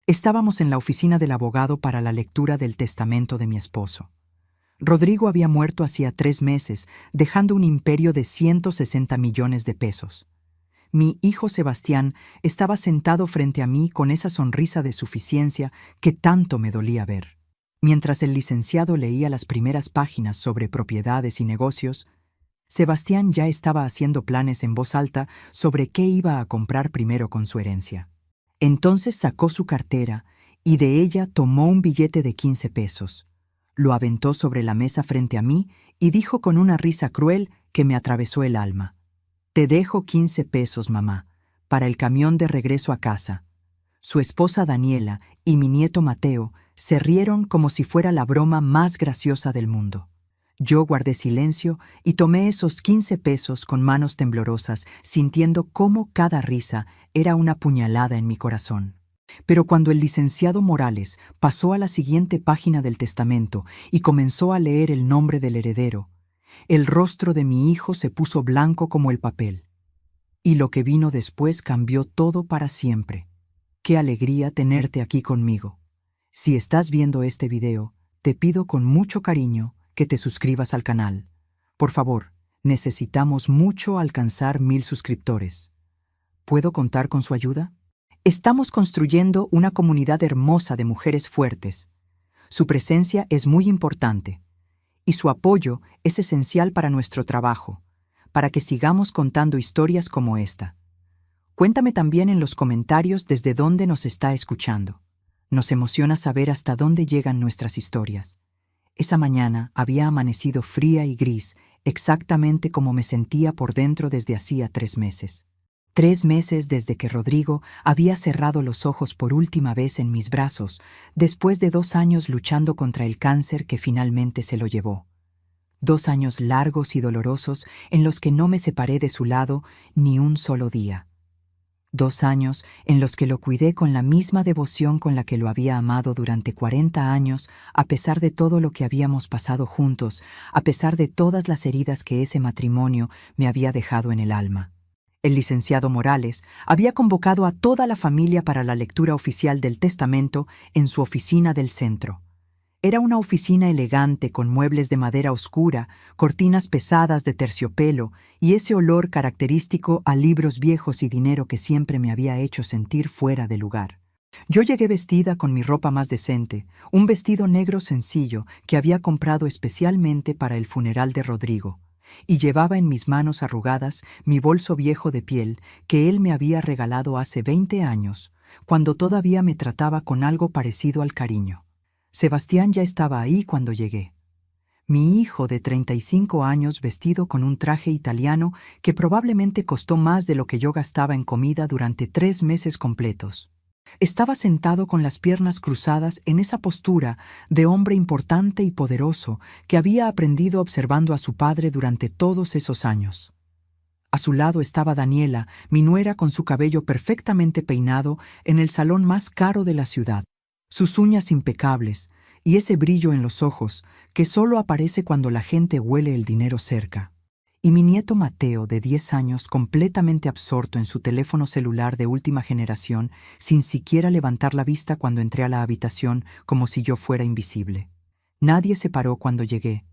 Estábamos en la oficina del abogado para la lectura del testamento de mi esposo. Rodrigo había muerto hacía 3 meses, dejando un imperio de 160 millones de pesos. Mi hijo Sebastián estaba sentado frente a mí con esa sonrisa de suficiencia que tanto me dolía ver. Mientras el licenciado leía las primeras páginas sobre propiedades y negocios, Sebastián ya estaba haciendo planes en voz alta sobre qué iba a comprar primero con su herencia. Entonces sacó su cartera y de ella tomó un billete de 15 pesos. Lo aventó sobre la mesa frente a mí y dijo con una risa cruel que me atravesó el alma: «Te dejo 15 pesos, mamá, para el camión de regreso a casa». Su esposa Daniela y mi nieto Mateo se rieron como si fuera la broma más graciosa del mundo. Yo guardé silencio y tomé esos 15 pesos con manos temblorosas, sintiendo cómo cada risa era una puñalada en mi corazón. Pero cuando el licenciado Morales pasó a la siguiente página del testamento y comenzó a leer el nombre del heredero, el rostro de mi hijo se puso blanco como el papel. Y lo que vino después cambió todo para siempre. ¡Qué alegría tenerte aquí conmigo! Si estás viendo este video, te pido con mucho cariño que te suscribas al canal. Por favor, necesitamos mucho alcanzar 1000 suscriptores. ¿Puedo contar con su ayuda? Estamos construyendo una comunidad hermosa de mujeres fuertes. Su presencia es muy importante y su apoyo es esencial para nuestro trabajo, para que sigamos contando historias como esta. Cuéntame también en los comentarios desde dónde nos está escuchando. Nos emociona saber hasta dónde llegan nuestras historias. Esa mañana había amanecido fría y gris, exactamente como me sentía por dentro desde hacía 3 meses. 3 meses desde que Rodrigo había cerrado los ojos por última vez en mis brazos, después de 2 años luchando contra el cáncer que finalmente se lo llevó. 2 años largos y dolorosos en los que no me separé de su lado ni un solo día. 2 años en los que lo cuidé con la misma devoción con la que lo había amado durante 40 años, a pesar de todo lo que habíamos pasado juntos, a pesar de todas las heridas que ese matrimonio me había dejado en el alma. El licenciado Morales había convocado a toda la familia para la lectura oficial del testamento en su oficina del centro. Era una oficina elegante con muebles de madera oscura, cortinas pesadas de terciopelo y ese olor característico a libros viejos y dinero que siempre me había hecho sentir fuera de lugar. Yo llegué vestida con mi ropa más decente, un vestido negro sencillo que había comprado especialmente para el funeral de Rodrigo, y llevaba en mis manos arrugadas mi bolso viejo de piel que él me había regalado hace 20 años, cuando todavía me trataba con algo parecido al cariño. Sebastián ya estaba ahí cuando llegué. Mi hijo de 35 años vestido con un traje italiano que probablemente costó más de lo que yo gastaba en comida durante 3 meses completos. Estaba sentado con las piernas cruzadas en esa postura de hombre importante y poderoso que había aprendido observando a su padre durante todos esos años. A su lado estaba Daniela, mi nuera, con su cabello perfectamente peinado en el salón más caro de la ciudad, sus uñas impecables y ese brillo en los ojos que solo aparece cuando la gente huele el dinero cerca. Y mi nieto Mateo, de 10 años, completamente absorto en su teléfono celular de última generación, sin siquiera levantar la vista cuando entré a la habitación, como si yo fuera invisible. Nadie se paró cuando llegué.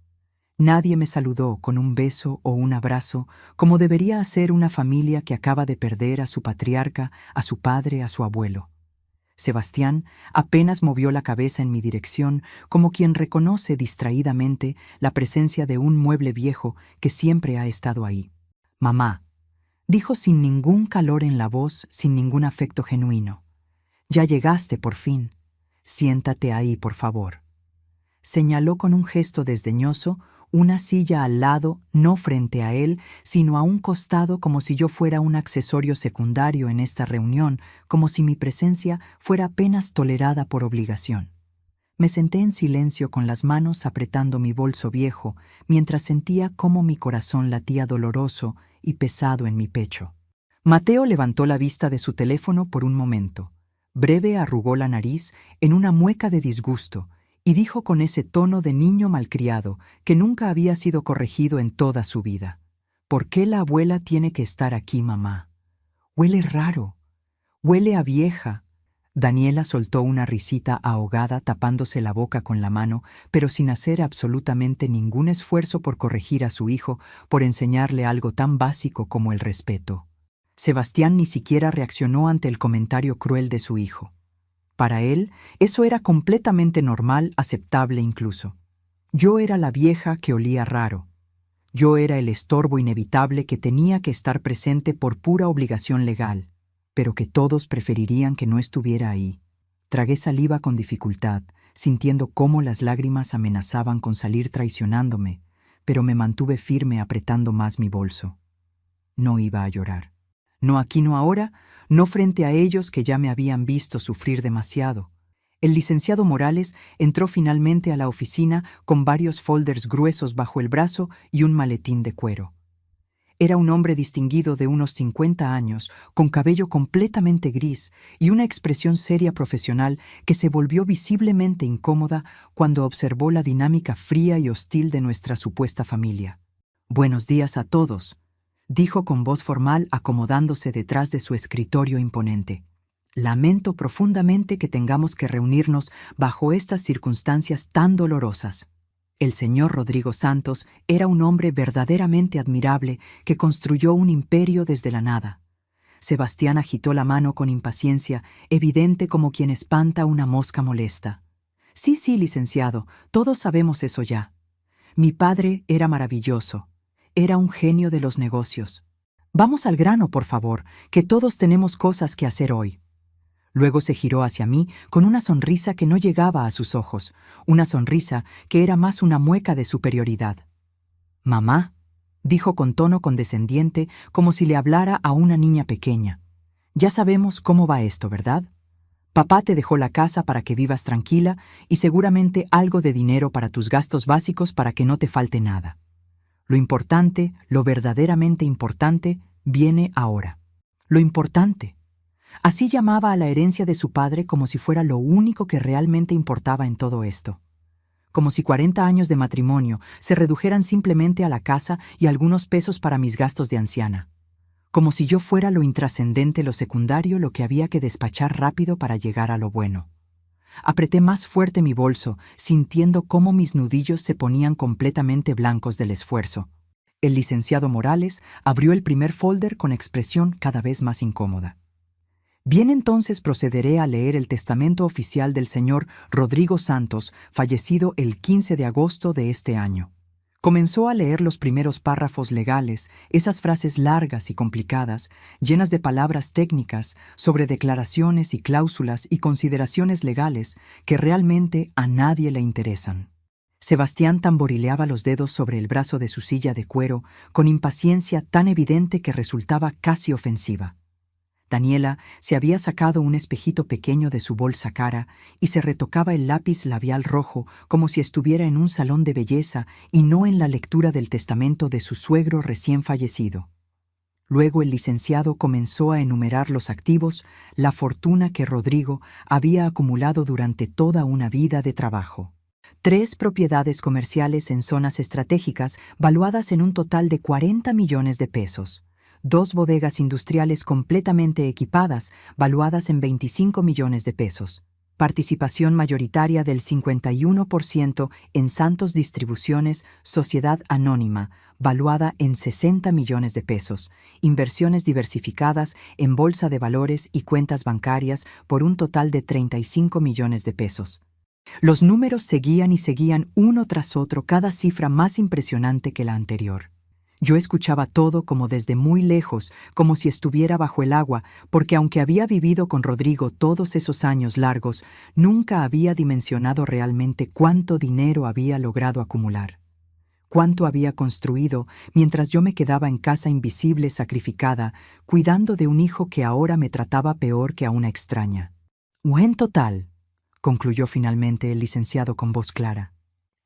Nadie me saludó con un beso o un abrazo, como debería hacer una familia que acaba de perder a su patriarca, a su padre, a su abuelo. Sebastián apenas movió la cabeza en mi dirección, como quien reconoce distraídamente la presencia de un mueble viejo que siempre ha estado ahí. «Mamá», dijo sin ningún calor en la voz, sin ningún afecto genuino. «Ya llegaste por fin. Siéntate ahí, por favor». Señaló con un gesto desdeñoso una silla al lado, no frente a él, sino a un costado, como si yo fuera un accesorio secundario en esta reunión, como si mi presencia fuera apenas tolerada por obligación. Me senté en silencio con las manos apretando mi bolso viejo, mientras sentía cómo mi corazón latía doloroso y pesado en mi pecho. Mateo levantó la vista de su teléfono por un momento. Breve arrugó la nariz en una mueca de disgusto, y dijo con ese tono de niño malcriado que nunca había sido corregido en toda su vida: «¿Por qué la abuela tiene que estar aquí, mamá? Huele raro. Huele a vieja. Daniela soltó una risita ahogada tapándose la boca con la mano, pero sin hacer absolutamente ningún esfuerzo por corregir a su hijo, por enseñarle algo tan básico como el respeto. Sebastián ni siquiera reaccionó ante el comentario cruel de su hijo. Para él, eso era completamente normal, aceptable incluso. Yo era la vieja que olía raro. Yo era el estorbo inevitable que tenía que estar presente por pura obligación legal, pero que todos preferirían que no estuviera ahí. Tragué saliva con dificultad, sintiendo cómo las lágrimas amenazaban con salir traicionándome, pero me mantuve firme apretando más mi bolso. No iba a llorar. No aquí, no ahora, no frente a ellos que ya me habían visto sufrir demasiado. El licenciado Morales entró finalmente a la oficina con varios folders gruesos bajo el brazo y un maletín de cuero. Era un hombre distinguido de unos 50 años, con cabello completamente gris y una expresión seria profesional que se volvió visiblemente incómoda cuando observó la dinámica fría y hostil de nuestra supuesta familia. «Buenos días a todos», dijo con voz formal acomodándose detrás de su escritorio imponente. «Lamento profundamente que tengamos que reunirnos bajo estas circunstancias tan dolorosas». El señor Rodrigo Santos era un hombre verdaderamente admirable que construyó un imperio desde la nada. Sebastián agitó la mano con impaciencia, evidente como quien espanta una mosca molesta. Sí, licenciado, todos sabemos eso ya. Mi padre era maravilloso. Era un genio de los negocios. Vamos al grano, por favor, que todos tenemos cosas que hacer hoy. Luego se giró hacia mí con una sonrisa que no llegaba a sus ojos, una sonrisa que era más una mueca de superioridad. «Mamá», dijo con tono condescendiente, como si le hablara a una niña pequeña. «Ya sabemos cómo va esto, ¿verdad? Papá te dejó la casa para que vivas tranquila y seguramente algo de dinero para tus gastos básicos para que no te falte nada. Lo importante, lo verdaderamente importante, viene ahora. Lo importante». Así llamaba a la herencia de su padre como si fuera lo único que realmente importaba en todo esto. Como si 40 años de matrimonio se redujeran simplemente a la casa y algunos pesos para mis gastos de anciana. Como si yo fuera lo intrascendente, lo secundario, lo que había que despachar rápido para llegar a lo bueno. Apreté más fuerte mi bolso, sintiendo cómo mis nudillos se ponían completamente blancos del esfuerzo. El licenciado Morales abrió el primer folder con expresión cada vez más incómoda. «Bien, entonces procederé a leer el testamento oficial del señor Rodrigo Santos, fallecido el 15 de agosto de este año». Comenzó a leer los primeros párrafos legales, esas frases largas y complicadas, llenas de palabras técnicas sobre declaraciones y cláusulas y consideraciones legales que realmente a nadie le interesan. Sebastián tamborileaba los dedos sobre el brazo de su silla de cuero con impaciencia tan evidente que resultaba casi ofensiva. Daniela se había sacado un espejito pequeño de su bolsa cara y se retocaba el lápiz labial rojo como si estuviera en un salón de belleza y no en la lectura del testamento de su suegro recién fallecido. Luego el licenciado comenzó a enumerar los activos, la fortuna que Rodrigo había acumulado durante toda una vida de trabajo. 3 propiedades comerciales en zonas estratégicas valuadas en un total de 40 millones de pesos. 2 bodegas industriales completamente equipadas, valuadas en 25 millones de pesos. Participación mayoritaria del 51% en Santos Distribuciones, Sociedad Anónima, valuada en 60 millones de pesos. Inversiones diversificadas en bolsa de valores y cuentas bancarias por un total de 35 millones de pesos. Los números seguían y seguían uno tras otro, cada cifra más impresionante que la anterior. Yo escuchaba todo como desde muy lejos, como si estuviera bajo el agua, porque aunque había vivido con Rodrigo todos esos años largos, nunca había dimensionado realmente cuánto dinero había logrado acumular. Cuánto había construido mientras yo me quedaba en casa invisible, sacrificada, cuidando de un hijo que ahora me trataba peor que a una extraña. En total, concluyó finalmente el licenciado con voz clara,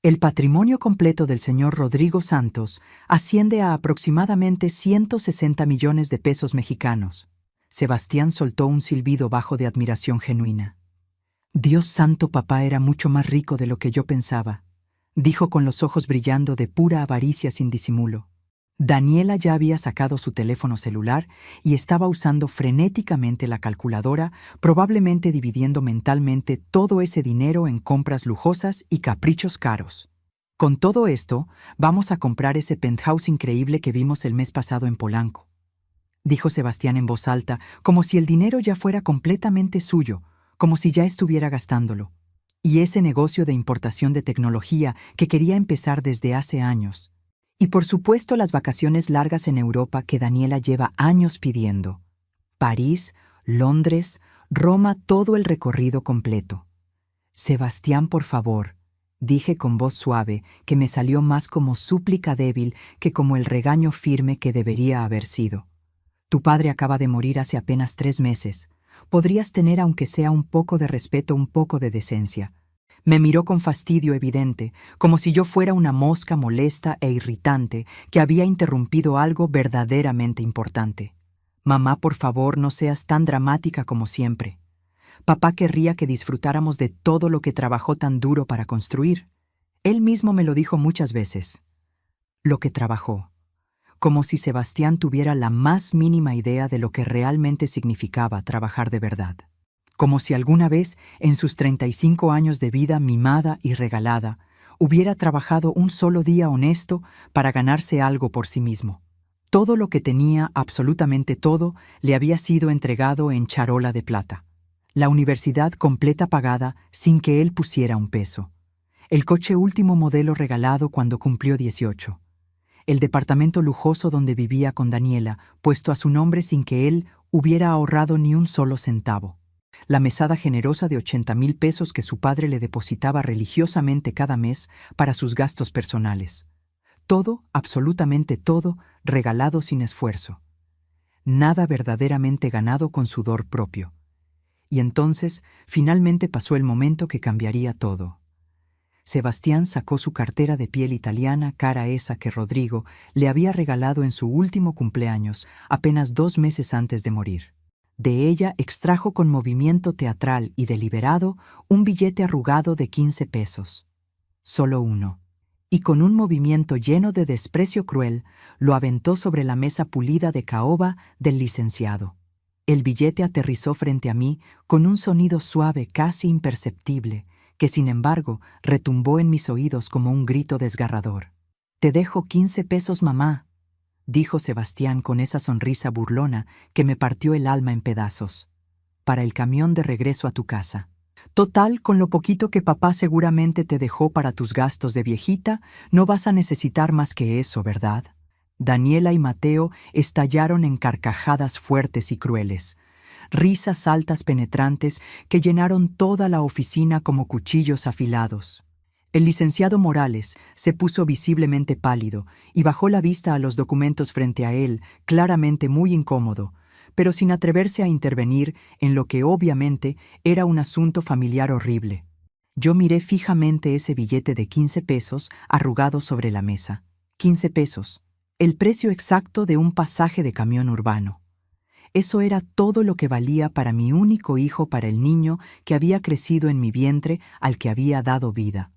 el patrimonio completo del señor Rodrigo Santos asciende a aproximadamente 160 millones de pesos mexicanos. Sebastián soltó un silbido bajo de admiración genuina. «Dios santo, papá era mucho más rico de lo que yo pensaba», dijo con los ojos brillando de pura avaricia sin disimulo. Daniela ya había sacado su teléfono celular y estaba usando frenéticamente la calculadora, probablemente dividiendo mentalmente todo ese dinero en compras lujosas y caprichos caros. Con todo esto, vamos a comprar ese penthouse increíble que vimos el mes pasado en Polanco, dijo Sebastián en voz alta, como si el dinero ya fuera completamente suyo, como si ya estuviera gastándolo. Y ese negocio de importación de tecnología que quería empezar desde hace años. Y por supuesto las vacaciones largas en Europa que Daniela lleva años pidiendo. París, Londres, Roma, todo el recorrido completo. Sebastián, por favor, dije con voz suave que me salió más como súplica débil que como el regaño firme que debería haber sido. Tu padre acaba de morir hace apenas 3 meses. Podrías tener aunque sea un poco de respeto, un poco de decencia. Me miró con fastidio evidente, como si yo fuera una mosca molesta e irritante que había interrumpido algo verdaderamente importante. Mamá, por favor, no seas tan dramática como siempre. Papá querría que disfrutáramos de todo lo que trabajó tan duro para construir. Él mismo me lo dijo muchas veces. Lo que trabajó. Como si Sebastián tuviera la más mínima idea de lo que realmente significaba trabajar de verdad. Como si alguna vez, en sus 35 años de vida mimada y regalada, hubiera trabajado un solo día honesto para ganarse algo por sí mismo. Todo lo que tenía, absolutamente todo, le había sido entregado en charola de plata. La universidad completa pagada sin que él pusiera un peso. El coche último modelo regalado cuando cumplió 18. El departamento lujoso donde vivía con Daniela, puesto a su nombre sin que él hubiera ahorrado ni un solo centavo. La mesada generosa de 80,000 pesos que su padre le depositaba religiosamente cada mes para sus gastos personales. Todo, absolutamente todo, regalado sin esfuerzo. Nada verdaderamente ganado con sudor propio. Y entonces, finalmente pasó el momento que cambiaría todo. Sebastián sacó su cartera de piel italiana, cara esa que Rodrigo le había regalado en su último cumpleaños, apenas 2 meses antes de morir. De ella extrajo con movimiento teatral y deliberado un billete arrugado de 15 pesos. Solo uno. Y con un movimiento lleno de desprecio cruel, lo aventó sobre la mesa pulida de caoba del licenciado. El billete aterrizó frente a mí con un sonido suave, casi imperceptible, que sin embargo retumbó en mis oídos como un grito desgarrador. «Te dejo 15 pesos, mamá», dijo Sebastián con esa sonrisa burlona que me partió el alma en pedazos. «Para el camión de regreso a tu casa. Total, con lo poquito que papá seguramente te dejó para tus gastos de viejita, no vas a necesitar más que eso, ¿verdad?» Daniela y Mateo estallaron en carcajadas fuertes y crueles. Risas altas penetrantes que llenaron toda la oficina como cuchillos afilados. El licenciado Morales se puso visiblemente pálido y bajó la vista a los documentos frente a él, claramente muy incómodo, pero sin atreverse a intervenir en lo que obviamente era un asunto familiar horrible. Yo miré fijamente ese billete de 15 pesos arrugado sobre la mesa. 15 pesos, el precio exacto de un pasaje de camión urbano. Eso era todo lo que valía para mi único hijo, para el niño que había crecido en mi vientre, al que había dado vida.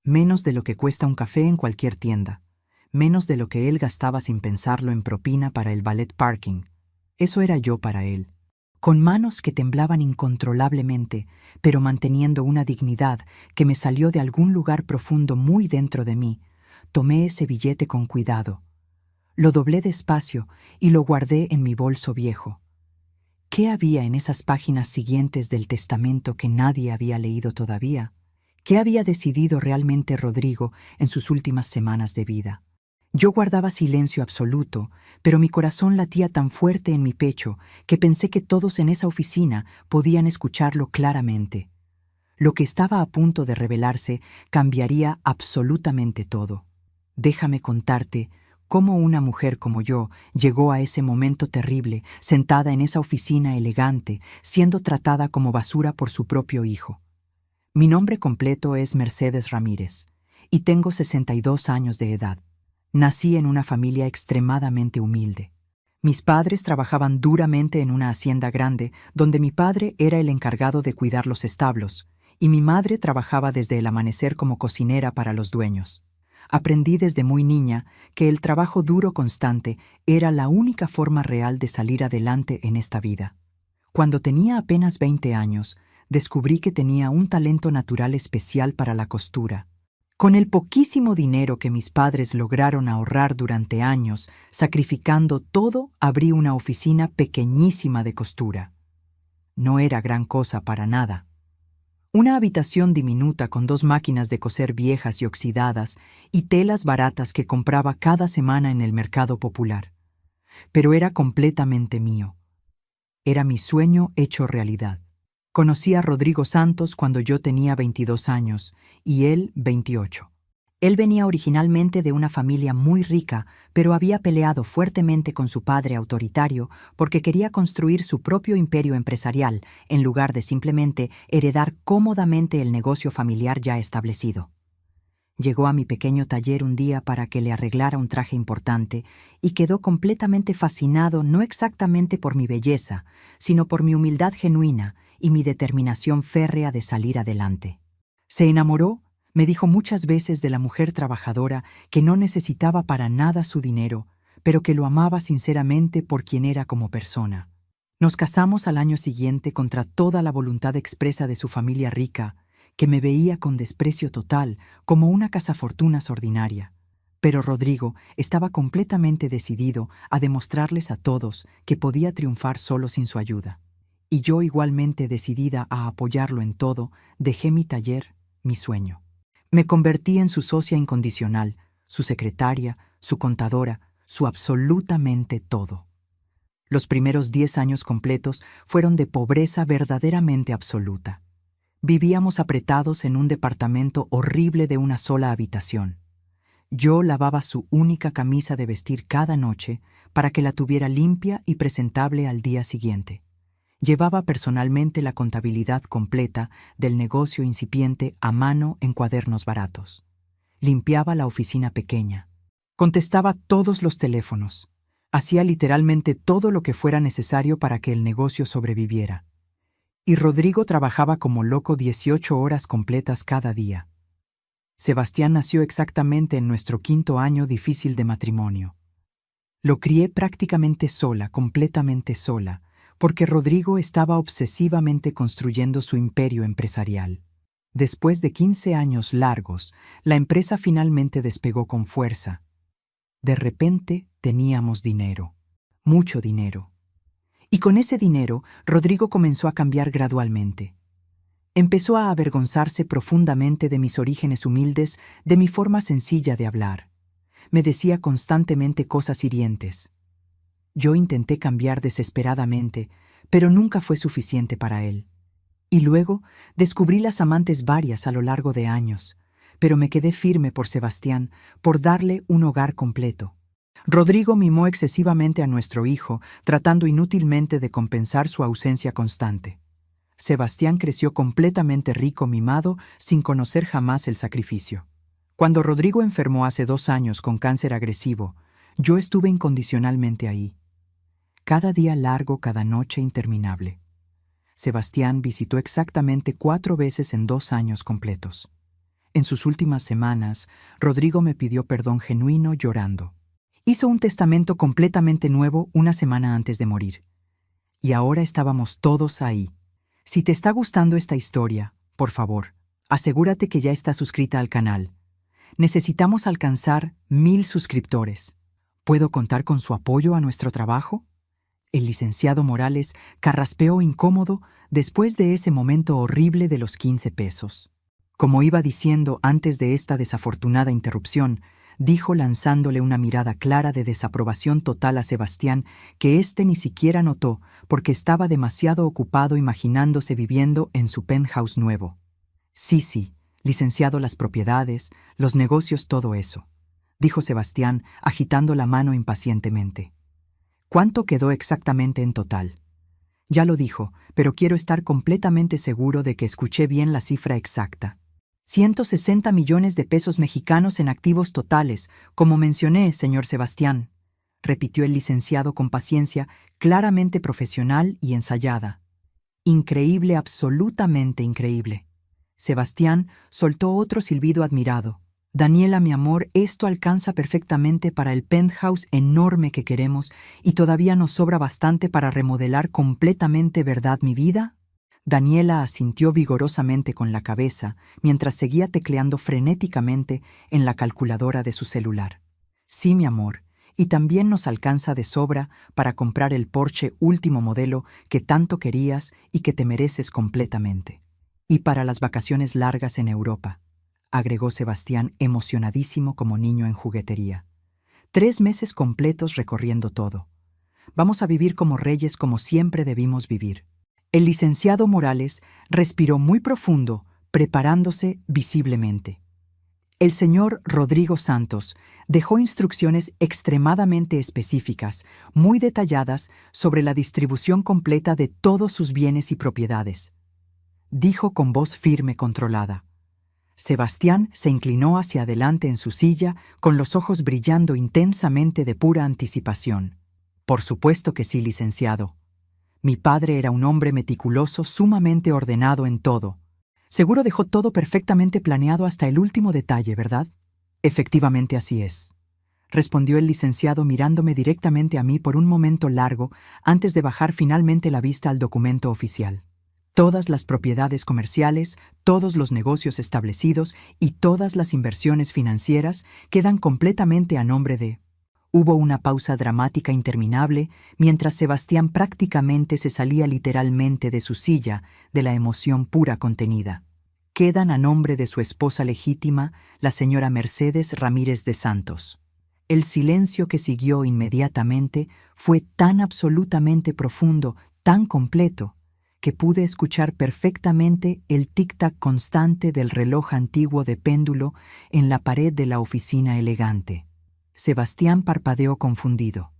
Menos de lo que cuesta un café en cualquier tienda. Menos de lo que él gastaba sin pensarlo en propina para el valet parking. Eso era yo para él. Con manos que temblaban incontrolablemente, pero manteniendo una dignidad que me salió de algún lugar profundo muy dentro de mí, tomé ese billete con cuidado. Lo doblé despacio y lo guardé en mi bolso viejo. ¿Qué había en esas páginas siguientes del testamento que nadie había leído todavía? ¿Qué había decidido realmente Rodrigo en sus últimas semanas de vida? Yo guardaba silencio absoluto, pero mi corazón latía tan fuerte en mi pecho que pensé que todos en esa oficina podían escucharlo claramente. Lo que estaba a punto de revelarse cambiaría absolutamente todo. Déjame contarte cómo una mujer como yo llegó a ese momento terrible, sentada en esa oficina elegante, siendo tratada como basura por su propio hijo. Mi nombre completo es Mercedes Ramírez, y tengo 62 años de edad. Nací en una familia extremadamente humilde. Mis padres trabajaban duramente en una hacienda grande, donde mi padre era el encargado de cuidar los establos, y mi madre trabajaba desde el amanecer como cocinera para los dueños. Aprendí desde muy niña que el trabajo duro constante era la única forma real de salir adelante en esta vida. Cuando tenía apenas 20 años, descubrí que tenía un talento natural especial para la costura. Con el poquísimo dinero que mis padres lograron ahorrar durante años, sacrificando todo, abrí una oficina pequeñísima de costura. No era gran cosa para nada. Una habitación diminuta con 2 máquinas de coser viejas y oxidadas y telas baratas que compraba cada semana en el mercado popular. Pero era completamente mío. Era mi sueño hecho realidad. Conocí a Rodrigo Santos cuando yo tenía 22 años y él 28. Él venía originalmente de una familia muy rica, pero había peleado fuertemente con su padre autoritario porque quería construir su propio imperio empresarial en lugar de simplemente heredar cómodamente el negocio familiar ya establecido. Llegó a mi pequeño taller un día para que le arreglara un traje importante y quedó completamente fascinado no exactamente por mi belleza, sino por mi humildad genuina y mi determinación férrea de salir adelante. Se enamoró. Me dijo muchas veces de la mujer trabajadora que no necesitaba para nada su dinero, pero que lo amaba sinceramente por quien era como persona. Nos casamos al año siguiente contra toda la voluntad expresa de su familia rica, que me veía con desprecio total, como una cazafortunas ordinaria. Pero Rodrigo estaba completamente decidido a demostrarles a todos que podía triunfar solo sin su ayuda. Y yo, igualmente decidida a apoyarlo en todo, dejé mi taller, mi sueño. Me convertí en su socia incondicional, su secretaria, su contadora, su absolutamente todo. Los primeros 10 años completos fueron de pobreza verdaderamente absoluta. Vivíamos apretados en un departamento horrible de una sola habitación. Yo lavaba su única camisa de vestir cada noche para que la tuviera limpia y presentable al día siguiente. Llevaba personalmente la contabilidad completa del negocio incipiente a mano en cuadernos baratos. Limpiaba la oficina pequeña. Contestaba todos los teléfonos. Hacía literalmente todo lo que fuera necesario para que el negocio sobreviviera. Y Rodrigo trabajaba como loco 18 horas completas cada día. Sebastián nació exactamente en nuestro 5º año difícil de matrimonio. Lo crié prácticamente sola, completamente sola, porque Rodrigo estaba obsesivamente construyendo su imperio empresarial. Después de 15 años largos, la empresa finalmente despegó con fuerza. De repente teníamos dinero, mucho dinero. Y con ese dinero, Rodrigo comenzó a cambiar gradualmente. Empezó a avergonzarse profundamente de mis orígenes humildes, de mi forma sencilla de hablar. Me decía constantemente cosas hirientes. Yo intenté cambiar desesperadamente, pero nunca fue suficiente para él. Y luego descubrí las amantes varias a lo largo de años, pero me quedé firme por Sebastián, por darle un hogar completo. Rodrigo mimó excesivamente a nuestro hijo, tratando inútilmente de compensar su ausencia constante. Sebastián creció completamente rico mimado, sin conocer jamás el sacrificio. Cuando Rodrigo enfermó hace 2 años con cáncer agresivo, yo estuve incondicionalmente ahí. Cada día largo, cada noche interminable. Sebastián visitó exactamente 4 veces en 2 años completos. En sus últimas semanas, Rodrigo me pidió perdón genuino llorando. Hizo un testamento completamente nuevo una semana antes de morir. Y ahora estábamos todos ahí. Si te está gustando esta historia, por favor, asegúrate que ya estás suscrita al canal. Necesitamos alcanzar 1000 suscriptores. ¿Puedo contar con su apoyo a nuestro trabajo? El licenciado Morales carraspeó incómodo después de ese momento horrible de los 15 pesos. Como iba diciendo antes de esta desafortunada interrupción, dijo lanzándole una mirada clara de desaprobación total a Sebastián que éste ni siquiera notó porque estaba demasiado ocupado imaginándose viviendo en su penthouse nuevo. Sí, licenciado, las propiedades, los negocios, todo eso, dijo Sebastián agitando la mano impacientemente. ¿Cuánto quedó exactamente en total? Ya lo dijo, pero quiero estar completamente seguro de que escuché bien la cifra exacta. 160 millones de pesos mexicanos en activos totales, como mencioné, señor Sebastián, repitió el licenciado con paciencia claramente profesional y ensayada. Increíble, absolutamente increíble. Sebastián soltó otro silbido admirado. Daniela, mi amor, esto alcanza perfectamente para el penthouse enorme que queremos y todavía nos sobra bastante para remodelar completamente, ¿verdad, mi vida? Daniela asintió vigorosamente con la cabeza mientras seguía tecleando frenéticamente en la calculadora de su celular. Sí, mi amor, y también nos alcanza de sobra para comprar el Porsche último modelo que tanto querías y que te mereces completamente. Y para las vacaciones largas en Europa, agregó Sebastián emocionadísimo como niño en juguetería. 3 meses completos recorriendo todo. Vamos a vivir como reyes como siempre debimos vivir. El licenciado Morales respiró muy profundo, preparándose visiblemente. El señor Rodrigo Santos dejó instrucciones extremadamente específicas, muy detalladas sobre la distribución completa de todos sus bienes y propiedades. Dijo con voz firme controlada. Sebastián se inclinó hacia adelante en su silla, con los ojos brillando intensamente de pura anticipación. Por supuesto que sí, licenciado. Mi padre era un hombre meticuloso, sumamente ordenado en todo. Seguro dejó todo perfectamente planeado hasta el último detalle, ¿verdad? Efectivamente así es, respondió el licenciado mirándome directamente a mí por un momento largo antes de bajar finalmente la vista al documento oficial. Todas las propiedades comerciales, todos los negocios establecidos y todas las inversiones financieras quedan completamente a nombre de... Hubo una pausa dramática interminable mientras Sebastián prácticamente se salía literalmente de su silla de la emoción pura contenida. Quedan a nombre de su esposa legítima, la señora Mercedes Ramírez de Santos. El silencio que siguió inmediatamente fue tan absolutamente profundo, tan completo, que pude escuchar perfectamente el tic-tac constante del reloj antiguo de péndulo en la pared de la oficina elegante. Sebastián parpadeó confundido.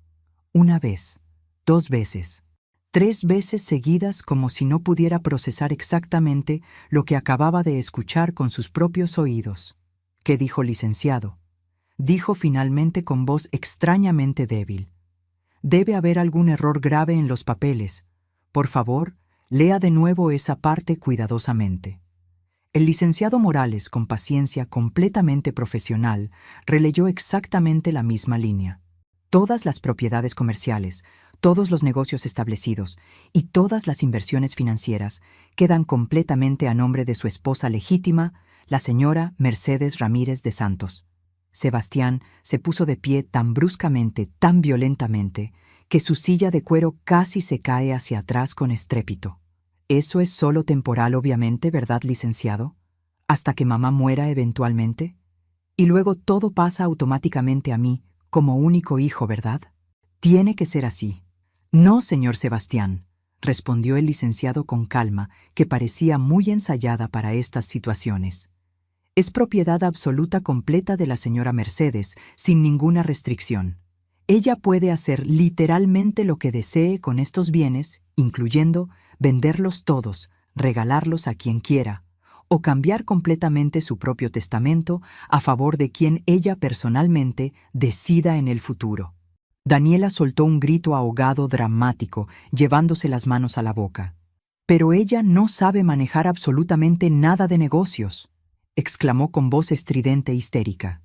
1 vez, 2 veces, 3 veces seguidas como si no pudiera procesar exactamente lo que acababa de escuchar con sus propios oídos. ¿Qué dijo, licenciado? Dijo finalmente con voz extrañamente débil. Debe haber algún error grave en los papeles. Por favor, lea de nuevo esa parte cuidadosamente. El licenciado Morales, con paciencia completamente profesional, releyó exactamente la misma línea. Todas las propiedades comerciales, todos los negocios establecidos y todas las inversiones financieras quedan completamente a nombre de su esposa legítima, la señora Mercedes Ramírez de Santos. Sebastián se puso de pie tan bruscamente, tan violentamente, que su silla de cuero casi se cae hacia atrás con estrépito. Eso es solo temporal, obviamente, ¿verdad, licenciado? Hasta que mamá muera eventualmente. Y luego todo pasa automáticamente a mí, como único hijo, ¿verdad? Tiene que ser así. No, señor Sebastián, respondió el licenciado con calma, que parecía muy ensayada para estas situaciones. Es propiedad absoluta completa de la señora Mercedes, sin ninguna restricción. Ella puede hacer literalmente lo que desee con estos bienes, incluyendo venderlos todos, regalarlos a quien quiera, o cambiar completamente su propio testamento a favor de quien ella personalmente decida en el futuro. Daniela soltó un grito ahogado dramático, llevándose las manos a la boca. «Pero ella no sabe manejar absolutamente nada de negocios», exclamó con voz estridente e histérica.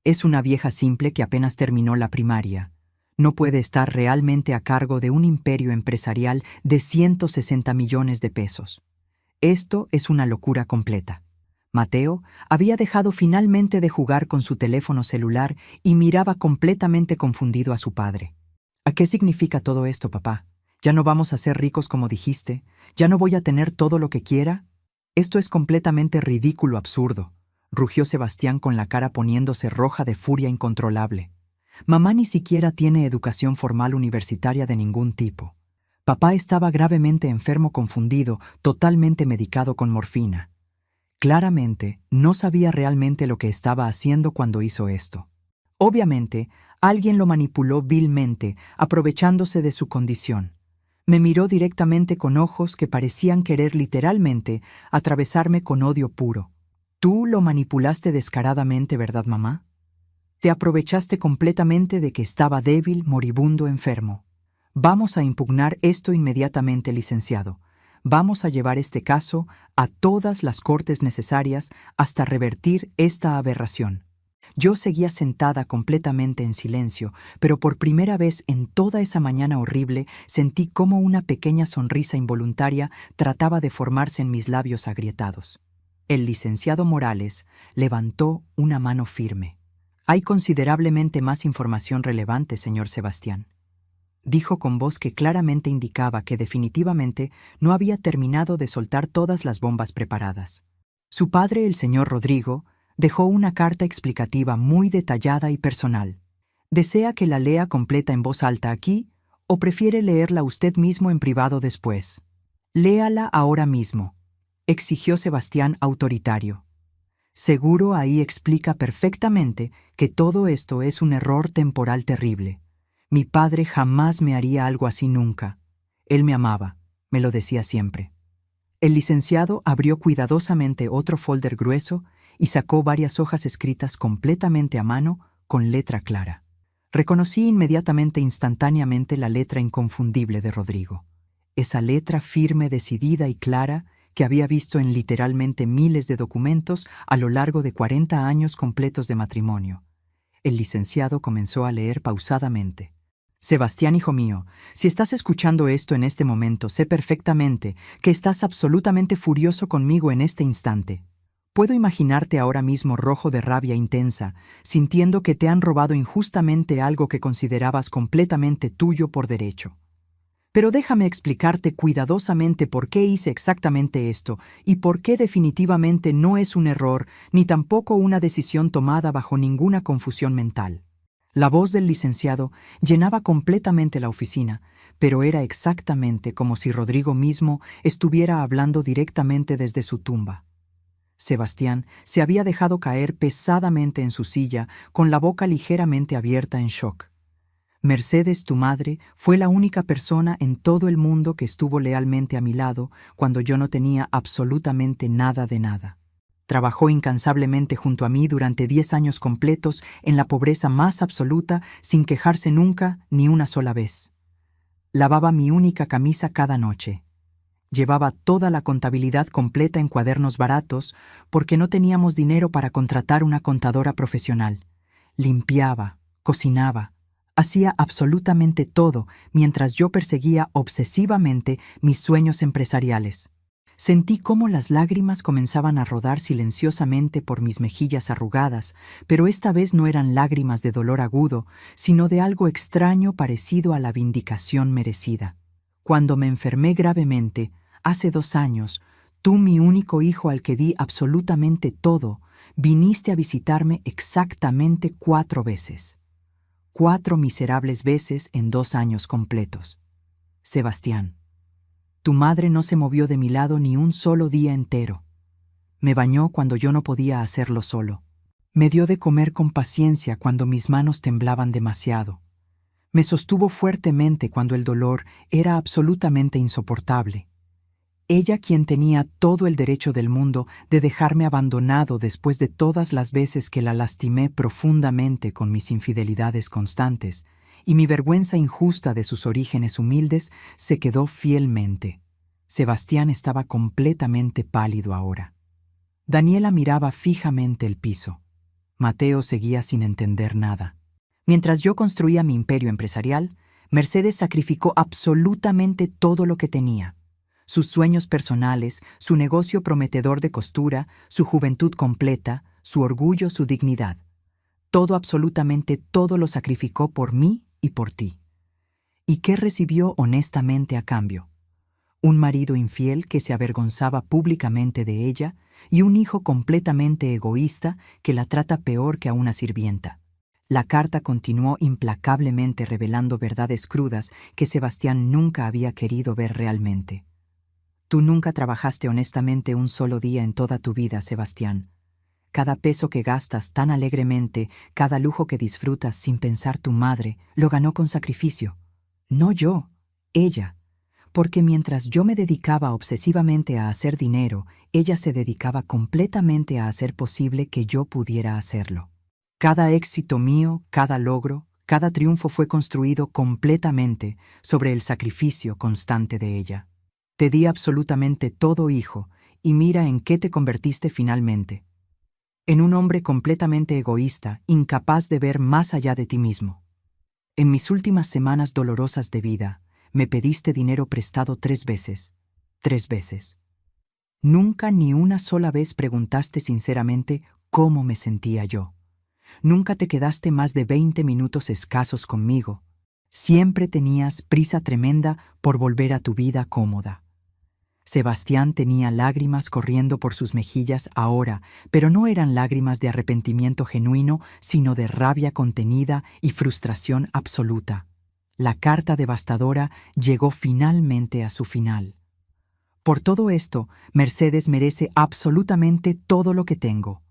«Es una vieja simple que apenas terminó la primaria. No puede estar realmente a cargo de un imperio empresarial de 160 millones de pesos. Esto es una locura completa». Mateo había dejado finalmente de jugar con su teléfono celular y miraba completamente confundido a su padre. «¿A qué significa todo esto, papá? ¿Ya no vamos a ser ricos como dijiste? ¿Ya no voy a tener todo lo que quiera? Esto es completamente ridículo, absurdo», rugió Sebastián con la cara poniéndose roja de furia incontrolable. «Mamá ni siquiera tiene educación formal universitaria de ningún tipo. Papá estaba gravemente enfermo, confundido, totalmente medicado con morfina. Claramente, no sabía realmente lo que estaba haciendo cuando hizo esto. Obviamente, alguien lo manipuló vilmente, aprovechándose de su condición. Me miró directamente con ojos que parecían querer literalmente atravesarme con odio puro. Tú lo manipulaste descaradamente, ¿verdad, mamá? Te aprovechaste completamente de que estaba débil, moribundo, enfermo. Vamos a impugnar esto inmediatamente, licenciado. Vamos a llevar este caso a todas las cortes necesarias hasta revertir esta aberración. Yo seguía sentada completamente en silencio, pero por primera vez en toda esa mañana horrible sentí cómo una pequeña sonrisa involuntaria trataba de formarse en mis labios agrietados. El licenciado Morales levantó una mano firme. «Hay considerablemente más información relevante, señor Sebastián», dijo con voz que claramente indicaba que definitivamente no había terminado de soltar todas las bombas preparadas. Su padre, el señor Rodrigo, dejó una carta explicativa muy detallada y personal. ¿Desea que la lea completa en voz alta aquí o prefiere leerla usted mismo en privado después? Léala ahora mismo, exigió Sebastián autoritario. Seguro ahí explica perfectamente que todo esto es un error temporal terrible. Mi padre jamás me haría algo así nunca. Él me amaba, me lo decía siempre. El licenciado abrió cuidadosamente otro folder grueso y sacó varias hojas escritas completamente a mano con letra clara. Reconocí instantáneamente la letra inconfundible de Rodrigo. Esa letra firme, decidida y clara que había visto en literalmente miles de documentos a lo largo de 40 años completos de matrimonio. El licenciado comenzó a leer pausadamente. Sebastián, hijo mío, si estás escuchando esto en este momento, sé perfectamente que estás absolutamente furioso conmigo en este instante. Puedo imaginarte ahora mismo rojo de rabia intensa, sintiendo que te han robado injustamente algo que considerabas completamente tuyo por derecho. Pero déjame explicarte cuidadosamente por qué hice exactamente esto y por qué definitivamente no es un error ni tampoco una decisión tomada bajo ninguna confusión mental. La voz del licenciado llenaba completamente la oficina, pero era exactamente como si Rodrigo mismo estuviera hablando directamente desde su tumba. Sebastián se había dejado caer pesadamente en su silla, con la boca ligeramente abierta en shock. Mercedes, tu madre, fue la única persona en todo el mundo que estuvo lealmente a mi lado cuando yo no tenía absolutamente nada de nada. Trabajó incansablemente junto a mí durante 10 años completos en la pobreza más absoluta sin quejarse nunca ni una sola vez. Lavaba mi única camisa cada noche. Llevaba toda la contabilidad completa en cuadernos baratos porque no teníamos dinero para contratar una contadora profesional. Limpiaba, cocinaba, hacía absolutamente todo mientras yo perseguía obsesivamente mis sueños empresariales. Sentí cómo las lágrimas comenzaban a rodar silenciosamente por mis mejillas arrugadas, pero esta vez no eran lágrimas de dolor agudo, sino de algo extraño parecido a la vindicación merecida. Cuando me enfermé gravemente, hace 2 años, tú, mi único hijo al que di absolutamente todo, viniste a visitarme exactamente 4 veces. 4 miserables veces en 2 años completos. Sebastián, tu madre no se movió de mi lado ni un solo día entero. Me bañó cuando yo no podía hacerlo solo. Me dio de comer con paciencia cuando mis manos temblaban demasiado. Me sostuvo fuertemente cuando el dolor era absolutamente insoportable. Ella, quien tenía todo el derecho del mundo de dejarme abandonado después de todas las veces que la lastimé profundamente con mis infidelidades constantes, y mi vergüenza injusta de sus orígenes humildes, se quedó fielmente. Sebastián estaba completamente pálido ahora. Daniela miraba fijamente el piso. Mateo seguía sin entender nada. Mientras yo construía mi imperio empresarial, Mercedes sacrificó absolutamente todo lo que tenía. Sus sueños personales, su negocio prometedor de costura, su juventud completa, su orgullo, su dignidad. Todo, absolutamente todo lo sacrificó por mí y por ti. ¿Y qué recibió honestamente a cambio? Un marido infiel que se avergonzaba públicamente de ella y un hijo completamente egoísta que la trata peor que a una sirvienta. La carta continuó implacablemente revelando verdades crudas que Sebastián nunca había querido ver realmente. Tú nunca trabajaste honestamente un solo día en toda tu vida, Sebastián. Cada peso que gastas tan alegremente, cada lujo que disfrutas sin pensar tu madre, lo ganó con sacrificio. No yo, ella. Porque mientras yo me dedicaba obsesivamente a hacer dinero, ella se dedicaba completamente a hacer posible que yo pudiera hacerlo. Cada éxito mío, cada logro, cada triunfo fue construido completamente sobre el sacrificio constante de ella. Te di absolutamente todo, hijo, y mira en qué te convertiste finalmente. En un hombre completamente egoísta, incapaz de ver más allá de ti mismo. En mis últimas semanas dolorosas de vida, me pediste dinero prestado 3 veces. 3 veces. Nunca ni una sola vez preguntaste sinceramente cómo me sentía yo. Nunca te quedaste más de 20 minutos escasos conmigo. Siempre tenías prisa tremenda por volver a tu vida cómoda. Sebastián tenía lágrimas corriendo por sus mejillas ahora, pero no eran lágrimas de arrepentimiento genuino, sino de rabia contenida y frustración absoluta. La carta devastadora llegó finalmente a su final. Por todo esto, Mercedes merece absolutamente todo lo que tengo.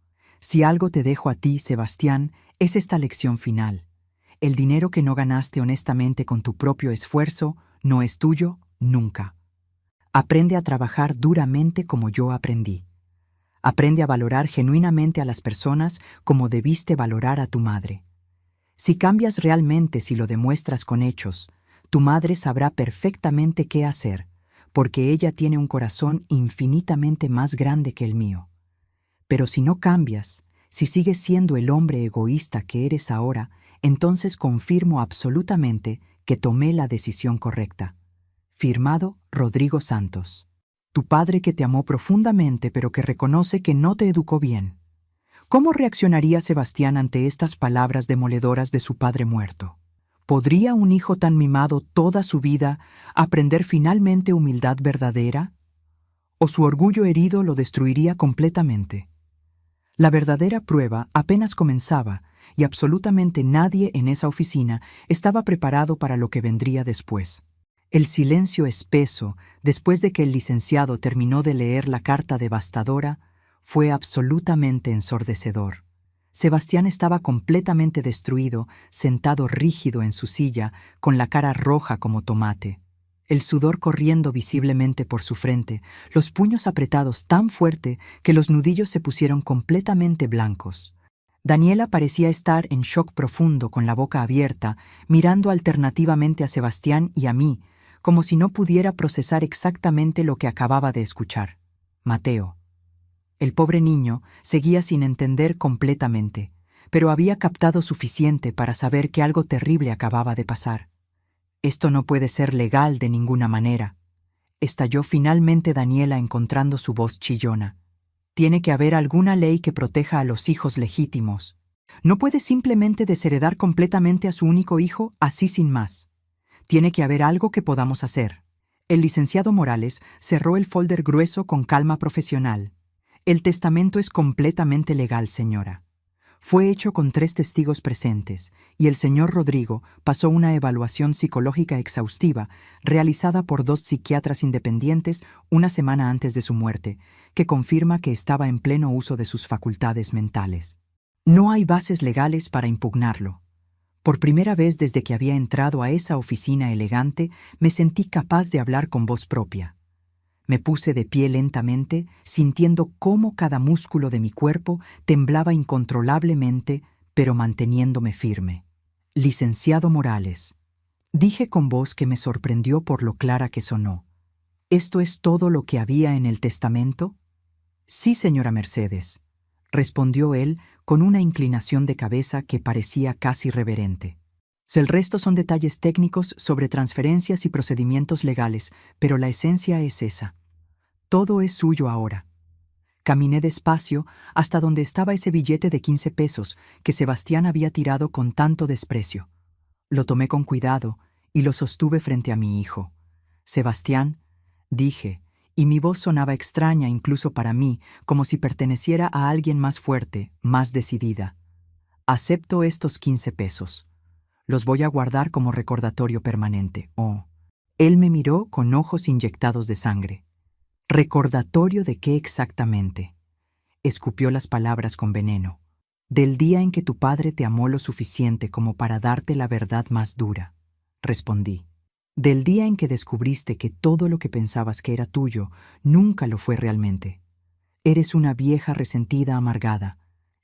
Si algo te dejo a ti, Sebastián, es esta lección final. El dinero que no ganaste honestamente con tu propio esfuerzo no es tuyo nunca. Aprende a trabajar duramente como yo aprendí. Aprende a valorar genuinamente a las personas como debiste valorar a tu madre. Si cambias realmente, si lo demuestras con hechos, tu madre sabrá perfectamente qué hacer, porque ella tiene un corazón infinitamente más grande que el mío. Pero si no cambias, si sigues siendo el hombre egoísta que eres ahora, entonces confirmo absolutamente que tomé la decisión correcta. Firmado Rodrigo Santos. Tu padre que te amó profundamente pero que reconoce que no te educó bien. ¿Cómo reaccionaría Sebastián ante estas palabras demoledoras de su padre muerto? ¿Podría un hijo tan mimado toda su vida aprender finalmente humildad verdadera? ¿O su orgullo herido lo destruiría completamente? La verdadera prueba apenas comenzaba y absolutamente nadie en esa oficina estaba preparado para lo que vendría después. El silencio espeso, después de que el licenciado terminó de leer la carta devastadora, fue absolutamente ensordecedor. Sebastián estaba completamente destruido, sentado rígido en su silla, con la cara roja como tomate. El sudor corriendo visiblemente por su frente, los puños apretados tan fuerte que los nudillos se pusieron completamente blancos. Daniela parecía estar en shock profundo con la boca abierta, mirando alternativamente a Sebastián y a mí, como si no pudiera procesar exactamente lo que acababa de escuchar. Mateo. El pobre niño seguía sin entender completamente, pero había captado suficiente para saber que algo terrible acababa de pasar. Esto no puede ser legal de ninguna manera. Estalló finalmente Daniela encontrando su voz chillona. Tiene que haber alguna ley que proteja a los hijos legítimos. No puede simplemente desheredar completamente a su único hijo así sin más. Tiene que haber algo que podamos hacer. El licenciado Morales cerró el folder grueso con calma profesional. El testamento es completamente legal, señora. Fue hecho con 3 testigos presentes, y el señor Rodrigo pasó una evaluación psicológica exhaustiva realizada por 2 psiquiatras independientes una semana antes de su muerte, que confirma que estaba en pleno uso de sus facultades mentales. No hay bases legales para impugnarlo. Por primera vez desde que había entrado a esa oficina elegante, me sentí capaz de hablar con voz propia. Me puse de pie lentamente, sintiendo cómo cada músculo de mi cuerpo temblaba incontrolablemente, pero manteniéndome firme. Licenciado Morales, dije con voz que me sorprendió por lo clara que sonó. ¿Esto es todo lo que había en el testamento? Sí, señora Mercedes, respondió él con una inclinación de cabeza que parecía casi reverente. El resto son detalles técnicos sobre transferencias y procedimientos legales, pero la esencia es esa. Todo es suyo ahora. Caminé despacio hasta donde estaba ese billete de 15 pesos que Sebastián había tirado con tanto desprecio. Lo tomé con cuidado y lo sostuve frente a mi hijo. Sebastián, dije, y mi voz sonaba extraña incluso para mí, como si perteneciera a alguien más fuerte, más decidida. Acepto estos 15 pesos. Los voy a guardar como recordatorio permanente. Oh. Él me miró con ojos inyectados de sangre. ¿Recordatorio de qué exactamente? Escupió las palabras con veneno. Del día en que tu padre te amó lo suficiente como para darte la verdad más dura, respondí. Del día en que descubriste que todo lo que pensabas que era tuyo nunca lo fue realmente. Eres una vieja resentida amargada,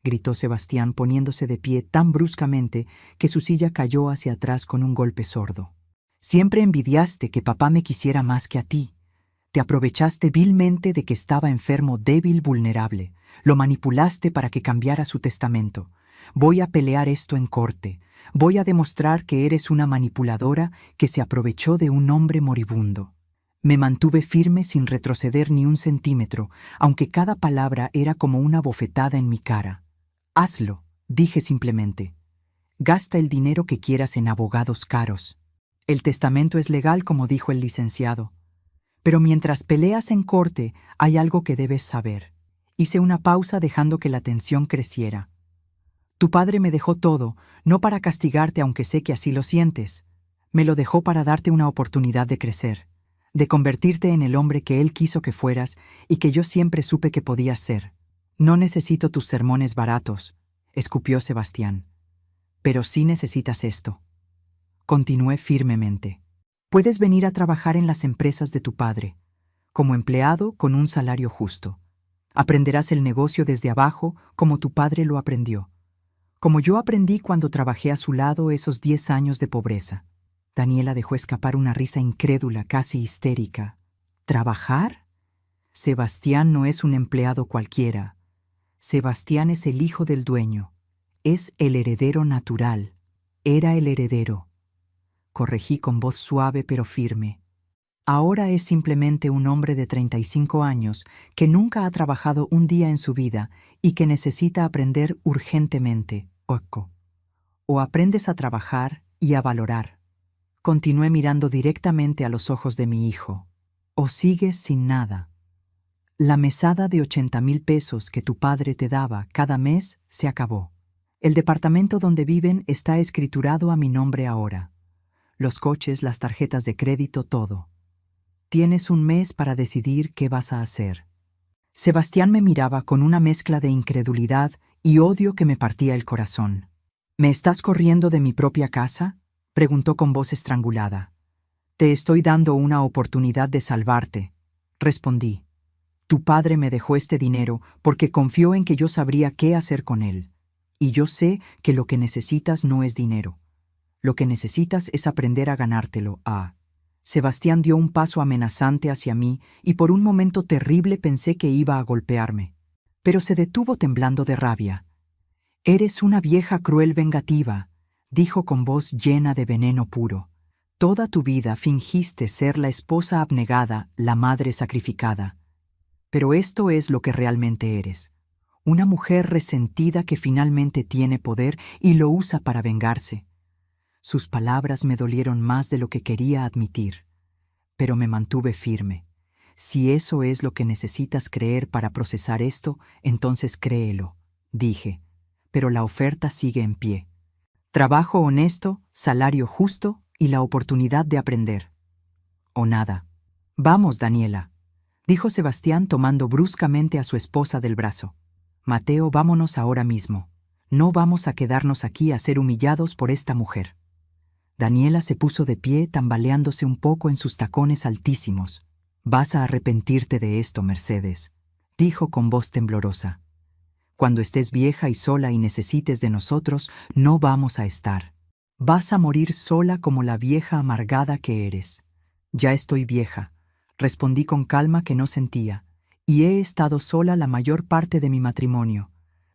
gritó Sebastián poniéndose de pie tan bruscamente que su silla cayó hacia atrás con un golpe sordo. Siempre envidiaste que papá me quisiera más que a ti. Te aprovechaste vilmente de que estaba enfermo, débil, vulnerable. Lo manipulaste para que cambiara su testamento. Voy a pelear esto en corte. Voy a demostrar que eres una manipuladora que se aprovechó de un hombre moribundo. Me mantuve firme sin retroceder ni un centímetro, aunque cada palabra era como una bofetada en mi cara. Hazlo, dije simplemente. Gasta el dinero que quieras en abogados caros. El testamento es legal, como dijo el licenciado. Pero mientras peleas en corte, hay algo que debes saber. Hice una pausa dejando que la tensión creciera. Tu padre me dejó todo, no para castigarte, aunque sé que así lo sientes. Me lo dejó para darte una oportunidad de crecer, de convertirte en el hombre que él quiso que fueras y que yo siempre supe que podías ser. No necesito tus sermones baratos, escupió Sebastián. Pero sí necesitas esto. Continué firmemente. Puedes venir a trabajar en las empresas de tu padre, como empleado con un salario justo. Aprenderás el negocio desde abajo como tu padre lo aprendió. Como yo aprendí cuando trabajé a su lado esos 10 años de pobreza. Daniela dejó escapar una risa incrédula, casi histérica. ¿Trabajar? Sebastián no es un empleado cualquiera. Sebastián es el hijo del dueño. Es el heredero natural. Era el heredero. Corregí con voz suave pero firme. Ahora es simplemente un hombre de 35 años que nunca ha trabajado un día en su vida y que necesita aprender urgentemente, Oco. O aprendes a trabajar y a valorar. Continué mirando directamente a los ojos de mi hijo. O sigues sin nada. La mesada de 80,000 pesos que tu padre te daba cada mes se acabó. El departamento donde viven está escriturado a mi nombre ahora. Los coches, las tarjetas de crédito, todo. Tienes un mes para decidir qué vas a hacer. Sebastián me miraba con una mezcla de incredulidad y odio que me partía el corazón. ¿Me estás corriendo de mi propia casa?, preguntó con voz estrangulada. Te estoy dando una oportunidad de salvarte, respondí. Tu padre me dejó este dinero porque confió en que yo sabría qué hacer con él. Y yo sé que lo que necesitas no es dinero. Lo que necesitas es aprender a ganártelo. Sebastián dio un paso amenazante hacia mí y por un momento terrible pensé que iba a golpearme. Pero se detuvo temblando de rabia. Eres una vieja cruel vengativa, dijo con voz llena de veneno puro. Toda tu vida fingiste ser la esposa abnegada, la madre sacrificada. Pero esto es lo que realmente eres. Una mujer resentida que finalmente tiene poder y lo usa para vengarse. Sus palabras me dolieron más de lo que quería admitir, pero me mantuve firme. Si eso es lo que necesitas creer para procesar esto, entonces créelo, dije, pero la oferta sigue en pie. Trabajo honesto, salario justo y la oportunidad de aprender. O nada. Vamos, Daniela, dijo Sebastián tomando bruscamente a su esposa del brazo. Mateo, vámonos ahora mismo. No vamos a quedarnos aquí a ser humillados por esta mujer. Daniela se puso de pie, tambaleándose un poco en sus tacones altísimos. Vas a arrepentirte de esto, Mercedes, dijo con voz temblorosa. Cuando estés vieja y sola y necesites de nosotros, no vamos a estar. Vas a morir sola como la vieja amargada que eres. Ya estoy vieja, respondí con calma que no sentía, y he estado sola la mayor parte de mi matrimonio,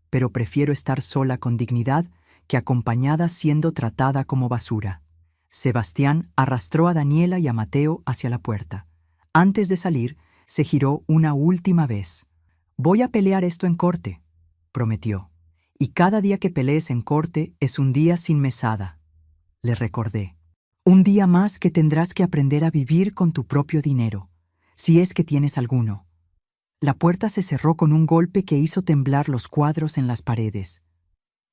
pero prefiero estar sola con dignidad que acompañada siendo tratada como basura. Sebastián arrastró a Daniela y a Mateo hacia la puerta. Antes de salir, se giró una última vez. Voy a pelear esto en corte, prometió. Y cada día que pelees en corte es un día sin mesada. Le recordé. Un día más que tendrás que aprender a vivir con tu propio dinero, si es que tienes alguno. La puerta se cerró con un golpe que hizo temblar los cuadros en las paredes.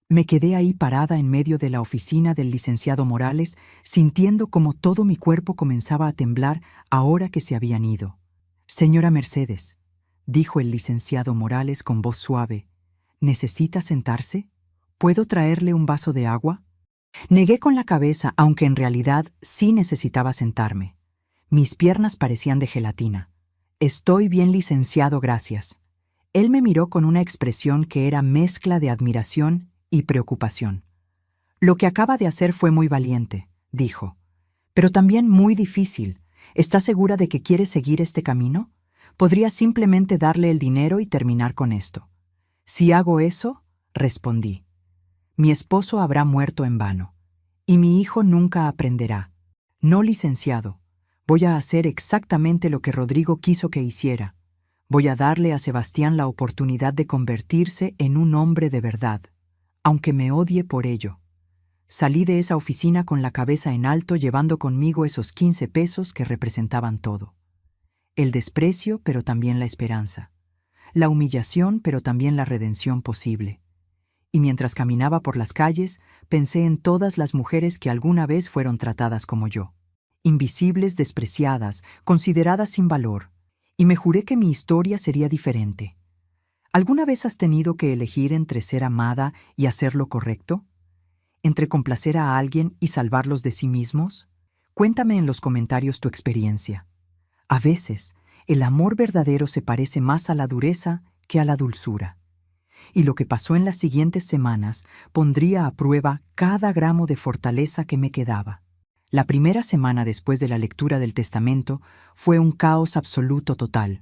Me quedé ahí parada en medio de la oficina del licenciado Morales, sintiendo como todo mi cuerpo comenzaba a temblar ahora que se habían ido. Señora Mercedes, dijo el licenciado Morales con voz suave, ¿necesita sentarse? ¿Puedo traerle un vaso de agua? Negué con la cabeza, aunque en realidad sí necesitaba sentarme. Mis piernas parecían de gelatina. Estoy bien, licenciado, gracias. Él me miró con una expresión que era mezcla de admiración y preocupación. Lo que acaba de hacer fue muy valiente, dijo, pero también muy difícil. ¿Está segura de que quiere seguir este camino? Podría simplemente darle el dinero y terminar con esto. Si hago eso, respondí, mi esposo habrá muerto en vano, y mi hijo nunca aprenderá. No, licenciado, voy a hacer exactamente lo que Rodrigo quiso que hiciera. Voy a darle a Sebastián la oportunidad de convertirse en un hombre de verdad, aunque me odie por ello. Salí de esa oficina con la cabeza en alto, llevando conmigo esos 15 pesos que representaban todo. El desprecio, pero también la esperanza. La humillación, pero también la redención posible. Y mientras caminaba por las calles, pensé en todas las mujeres que alguna vez fueron tratadas como yo. Invisibles, despreciadas, consideradas sin valor. Y me juré que mi historia sería diferente. ¿Alguna vez has tenido que elegir entre ser amada y hacer lo correcto? ¿Entre complacer a alguien y salvarlos de sí mismos? Cuéntame en los comentarios tu experiencia. A veces, el amor verdadero se parece más a la dureza que a la dulzura. Y lo que pasó en las siguientes semanas pondría a prueba cada gramo de fortaleza que me quedaba. La primera semana después de la lectura del testamento fue un caos absoluto total.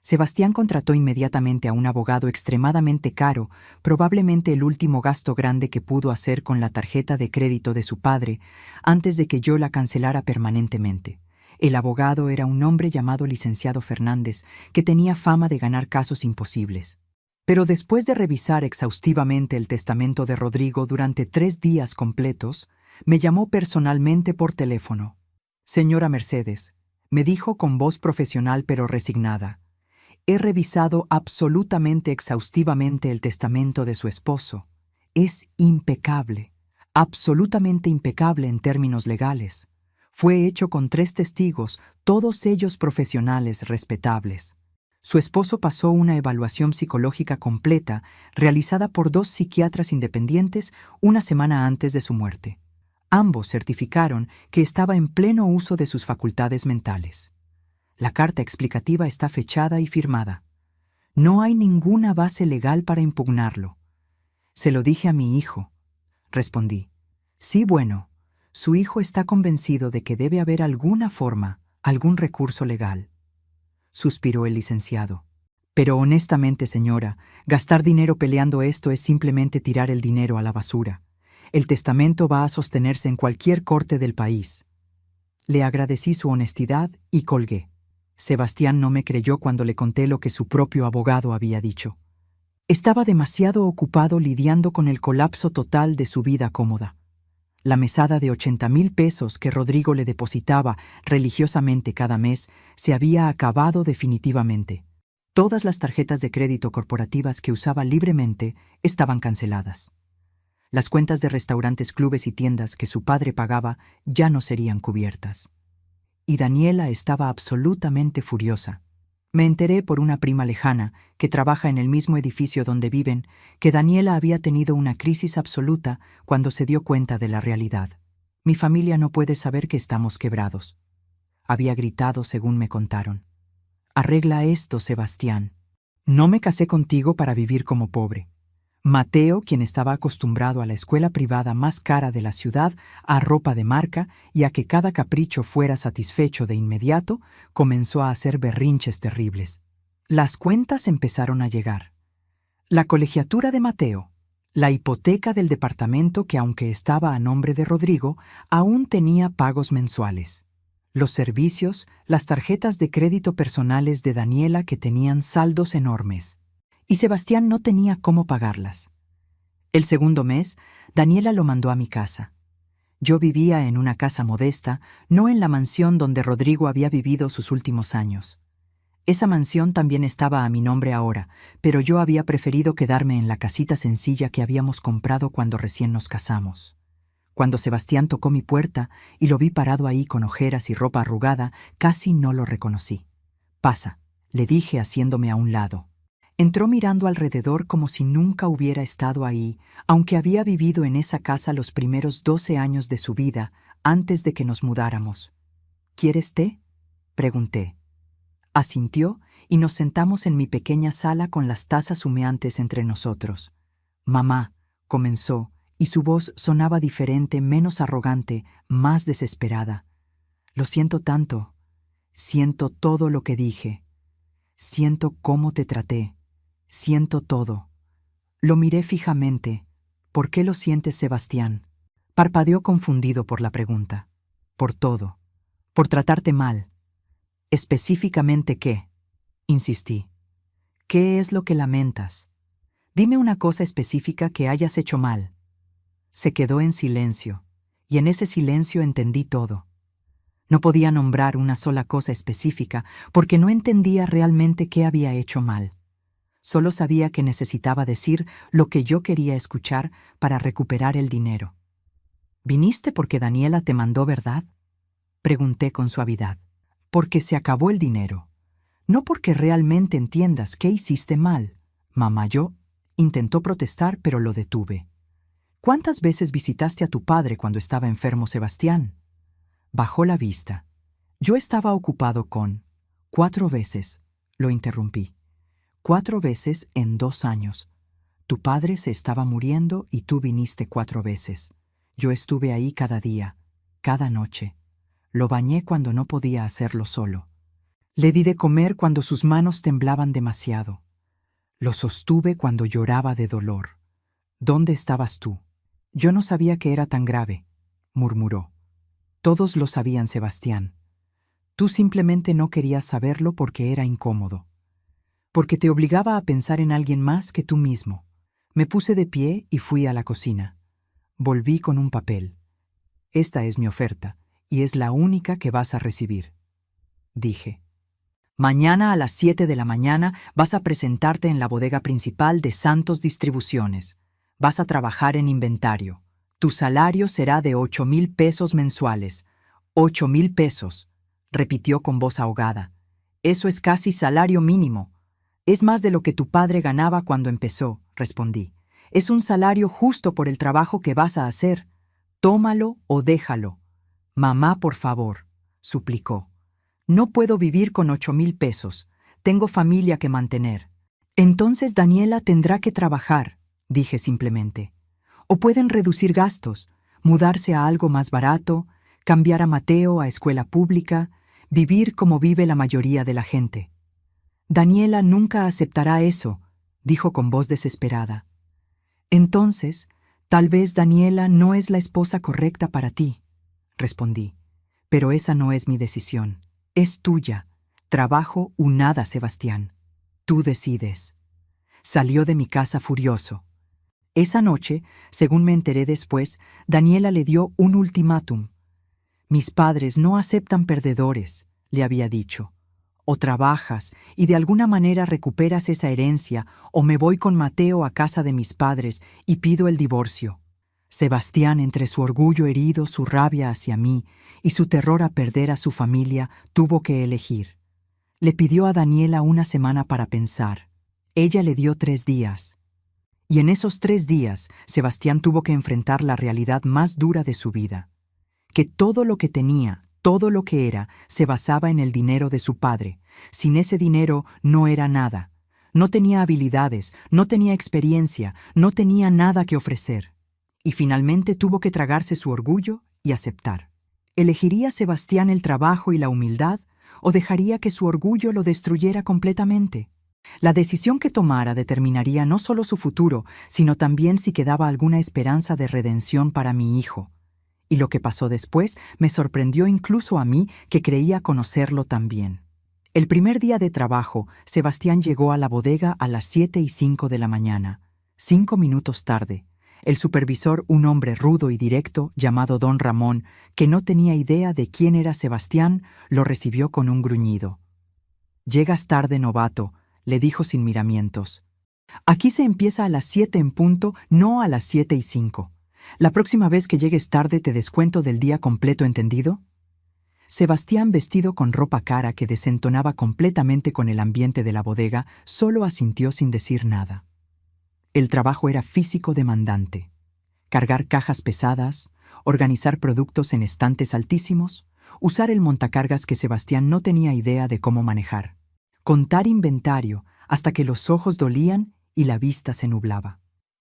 Sebastián contrató inmediatamente a un abogado extremadamente caro, probablemente el último gasto grande que pudo hacer con la tarjeta de crédito de su padre, antes de que yo la cancelara permanentemente. El abogado era un hombre llamado licenciado Fernández, que tenía fama de ganar casos imposibles. Pero después de revisar exhaustivamente el testamento de Rodrigo durante 3 días completos, me llamó personalmente por teléfono. «Señora Mercedes», me dijo con voz profesional pero resignada, «he revisado absolutamente exhaustivamente el testamento de su esposo. Es impecable, absolutamente impecable en términos legales. Fue hecho con 3 testigos, todos ellos profesionales respetables. Su esposo pasó una evaluación psicológica completa realizada por 2 psiquiatras independientes una semana antes de su muerte. Ambos certificaron que estaba en pleno uso de sus facultades mentales. La carta explicativa está fechada y firmada. No hay ninguna base legal para impugnarlo. Se lo dije a mi hijo», respondí. «Sí, bueno, su hijo está convencido de que debe haber alguna forma, algún recurso legal», suspiró el licenciado. «Pero honestamente, señora, gastar dinero peleando esto es simplemente tirar el dinero a la basura. El testamento va a sostenerse en cualquier corte del país». Le agradecí su honestidad y colgué. Sebastián no me creyó cuando le conté lo que su propio abogado había dicho. Estaba demasiado ocupado lidiando con el colapso total de su vida cómoda. La mesada de 80,000 pesos que Rodrigo le depositaba religiosamente cada mes se había acabado definitivamente. Todas las tarjetas de crédito corporativas que usaba libremente estaban canceladas. Las cuentas de restaurantes, clubes y tiendas que su padre pagaba ya no serían cubiertas. Y Daniela estaba absolutamente furiosa. Me enteré por una prima lejana, que trabaja en el mismo edificio donde viven, que Daniela había tenido una crisis absoluta cuando se dio cuenta de la realidad. «Mi familia no puede saber que estamos quebrados», había gritado según me contaron. «Arregla esto, Sebastián. No me casé contigo para vivir como pobre». Mateo, quien estaba acostumbrado a la escuela privada más cara de la ciudad, a ropa de marca y a que cada capricho fuera satisfecho de inmediato, comenzó a hacer berrinches terribles. Las cuentas empezaron a llegar. La colegiatura de Mateo, la hipoteca del departamento que, aunque estaba a nombre de Rodrigo, aún tenía pagos mensuales. Los servicios, las tarjetas de crédito personales de Daniela que tenían saldos enormes. Y Sebastián no tenía cómo pagarlas. El segundo mes, Daniela lo mandó a mi casa. Yo vivía en una casa modesta, no en la mansión donde Rodrigo había vivido sus últimos años. Esa mansión también estaba a mi nombre ahora, pero yo había preferido quedarme en la casita sencilla que habíamos comprado cuando recién nos casamos. Cuando Sebastián tocó mi puerta y lo vi parado ahí con ojeras y ropa arrugada, casi no lo reconocí. «Pasa», le dije haciéndome a un lado. Entró mirando alrededor como si nunca hubiera estado ahí, aunque había vivido en esa casa los primeros 12 años de su vida, antes de que nos mudáramos. «¿Quieres té?», pregunté. Asintió y nos sentamos en mi pequeña sala con las tazas humeantes entre nosotros. «Mamá», comenzó, y su voz sonaba diferente, menos arrogante, más desesperada. «Lo siento tanto», Siento todo lo que dije. Siento cómo te traté. Siento todo. Lo miré fijamente. ¿Por qué lo sientes, Sebastián? Parpadeó confundido por la pregunta. Por todo. Por tratarte mal. ¿Específicamente qué? Insistí. ¿Qué es lo que lamentas? Dime una cosa específica que hayas hecho mal. Se quedó en silencio, y en ese silencio entendí todo. No podía nombrar una sola cosa específica porque no entendía realmente qué había hecho mal. Solo sabía que necesitaba decir lo que yo quería escuchar para recuperar el dinero. ¿Viniste porque Daniela te mandó, verdad? Pregunté con suavidad. Porque se acabó el dinero. No porque realmente entiendas qué hiciste mal. Mamá, intentó protestar, pero lo detuve. ¿Cuántas veces visitaste a tu padre cuando estaba enfermo, Sebastián? Bajó la vista. Yo estaba ocupado con 4 veces, lo interrumpí. 4 veces en 2 años. Tu padre se estaba muriendo y tú viniste 4 veces. Yo estuve ahí cada día, cada noche. Lo bañé cuando no podía hacerlo solo. Le di de comer cuando sus manos temblaban demasiado. Lo sostuve cuando lloraba de dolor. ¿Dónde estabas tú? Yo no sabía que era tan grave, murmuró. Todos lo sabían, Sebastián. Tú simplemente no querías saberlo porque era incómodo. Porque te obligaba a pensar en alguien más que tú mismo. Me puse de pie y fui a la cocina. Volví con un papel. Esta es mi oferta, y es la única que vas a recibir. Dije. Mañana a las 7 de la mañana vas a presentarte en la bodega principal de Santos Distribuciones. Vas a trabajar en inventario. Tu salario será de 8,000 pesos mensuales. 8,000 pesos, repitió con voz ahogada. Eso es casi salario mínimo. Es más de lo que tu padre ganaba cuando empezó, respondí. Es un salario justo por el trabajo que vas a hacer. Tómalo o déjalo. Mamá, por favor, suplicó. No puedo vivir con 8,000 pesos. Tengo familia que mantener. Entonces Daniela tendrá que trabajar, dije simplemente. O pueden reducir gastos, mudarse a algo más barato, cambiar a Mateo a escuela pública, vivir como vive la mayoría de la gente. Daniela nunca aceptará eso, dijo con voz desesperada. Entonces, tal vez Daniela no es la esposa correcta para ti, respondí. Pero esa no es mi decisión. Es tuya. Trabajo o nada, Sebastián. Tú decides. Salió de mi casa furioso. Esa noche, según me enteré después, Daniela le dio un ultimátum. Mis padres no aceptan perdedores, le había dicho. O trabajas y de alguna manera recuperas esa herencia, o me voy con Mateo a casa de mis padres y pido el divorcio. Sebastián, entre su orgullo herido, su rabia hacia mí y su terror a perder a su familia, tuvo que elegir. Le pidió a Daniela una semana para pensar. Ella le dio 3 días. Y en esos 3 días, Sebastián tuvo que enfrentar la realidad más dura de su vida. Que todo lo que tenía, todo lo que era, se basaba en el dinero de su padre. Sin ese dinero no era nada. No tenía habilidades, no tenía experiencia, no tenía nada que ofrecer. Y finalmente tuvo que tragarse su orgullo y aceptar. ¿Elegiría Sebastián el trabajo y la humildad o dejaría que su orgullo lo destruyera completamente? La decisión que tomara determinaría no solo su futuro, sino también si quedaba alguna esperanza de redención para mi hijo. Y lo que pasó después me sorprendió incluso a mí, que creía conocerlo tan bien. El primer día de trabajo, Sebastián llegó a la bodega a las 7:05 de la mañana, 5 minutos tarde. El supervisor, un hombre rudo y directo, llamado Don Ramón, que no tenía idea de quién era Sebastián, lo recibió con un gruñido. «Llegas tarde, novato», le dijo sin miramientos. «Aquí se empieza a las 7 en punto, no a las 7:05. La próxima vez que llegues tarde te descuento del día completo, ¿entendido?» Sebastián, vestido con ropa cara que desentonaba completamente con el ambiente de la bodega, solo asintió sin decir nada. El trabajo era físico demandante. Cargar cajas pesadas, organizar productos en estantes altísimos, usar el montacargas que Sebastián no tenía idea de cómo manejar. Contar inventario hasta que los ojos dolían y la vista se nublaba.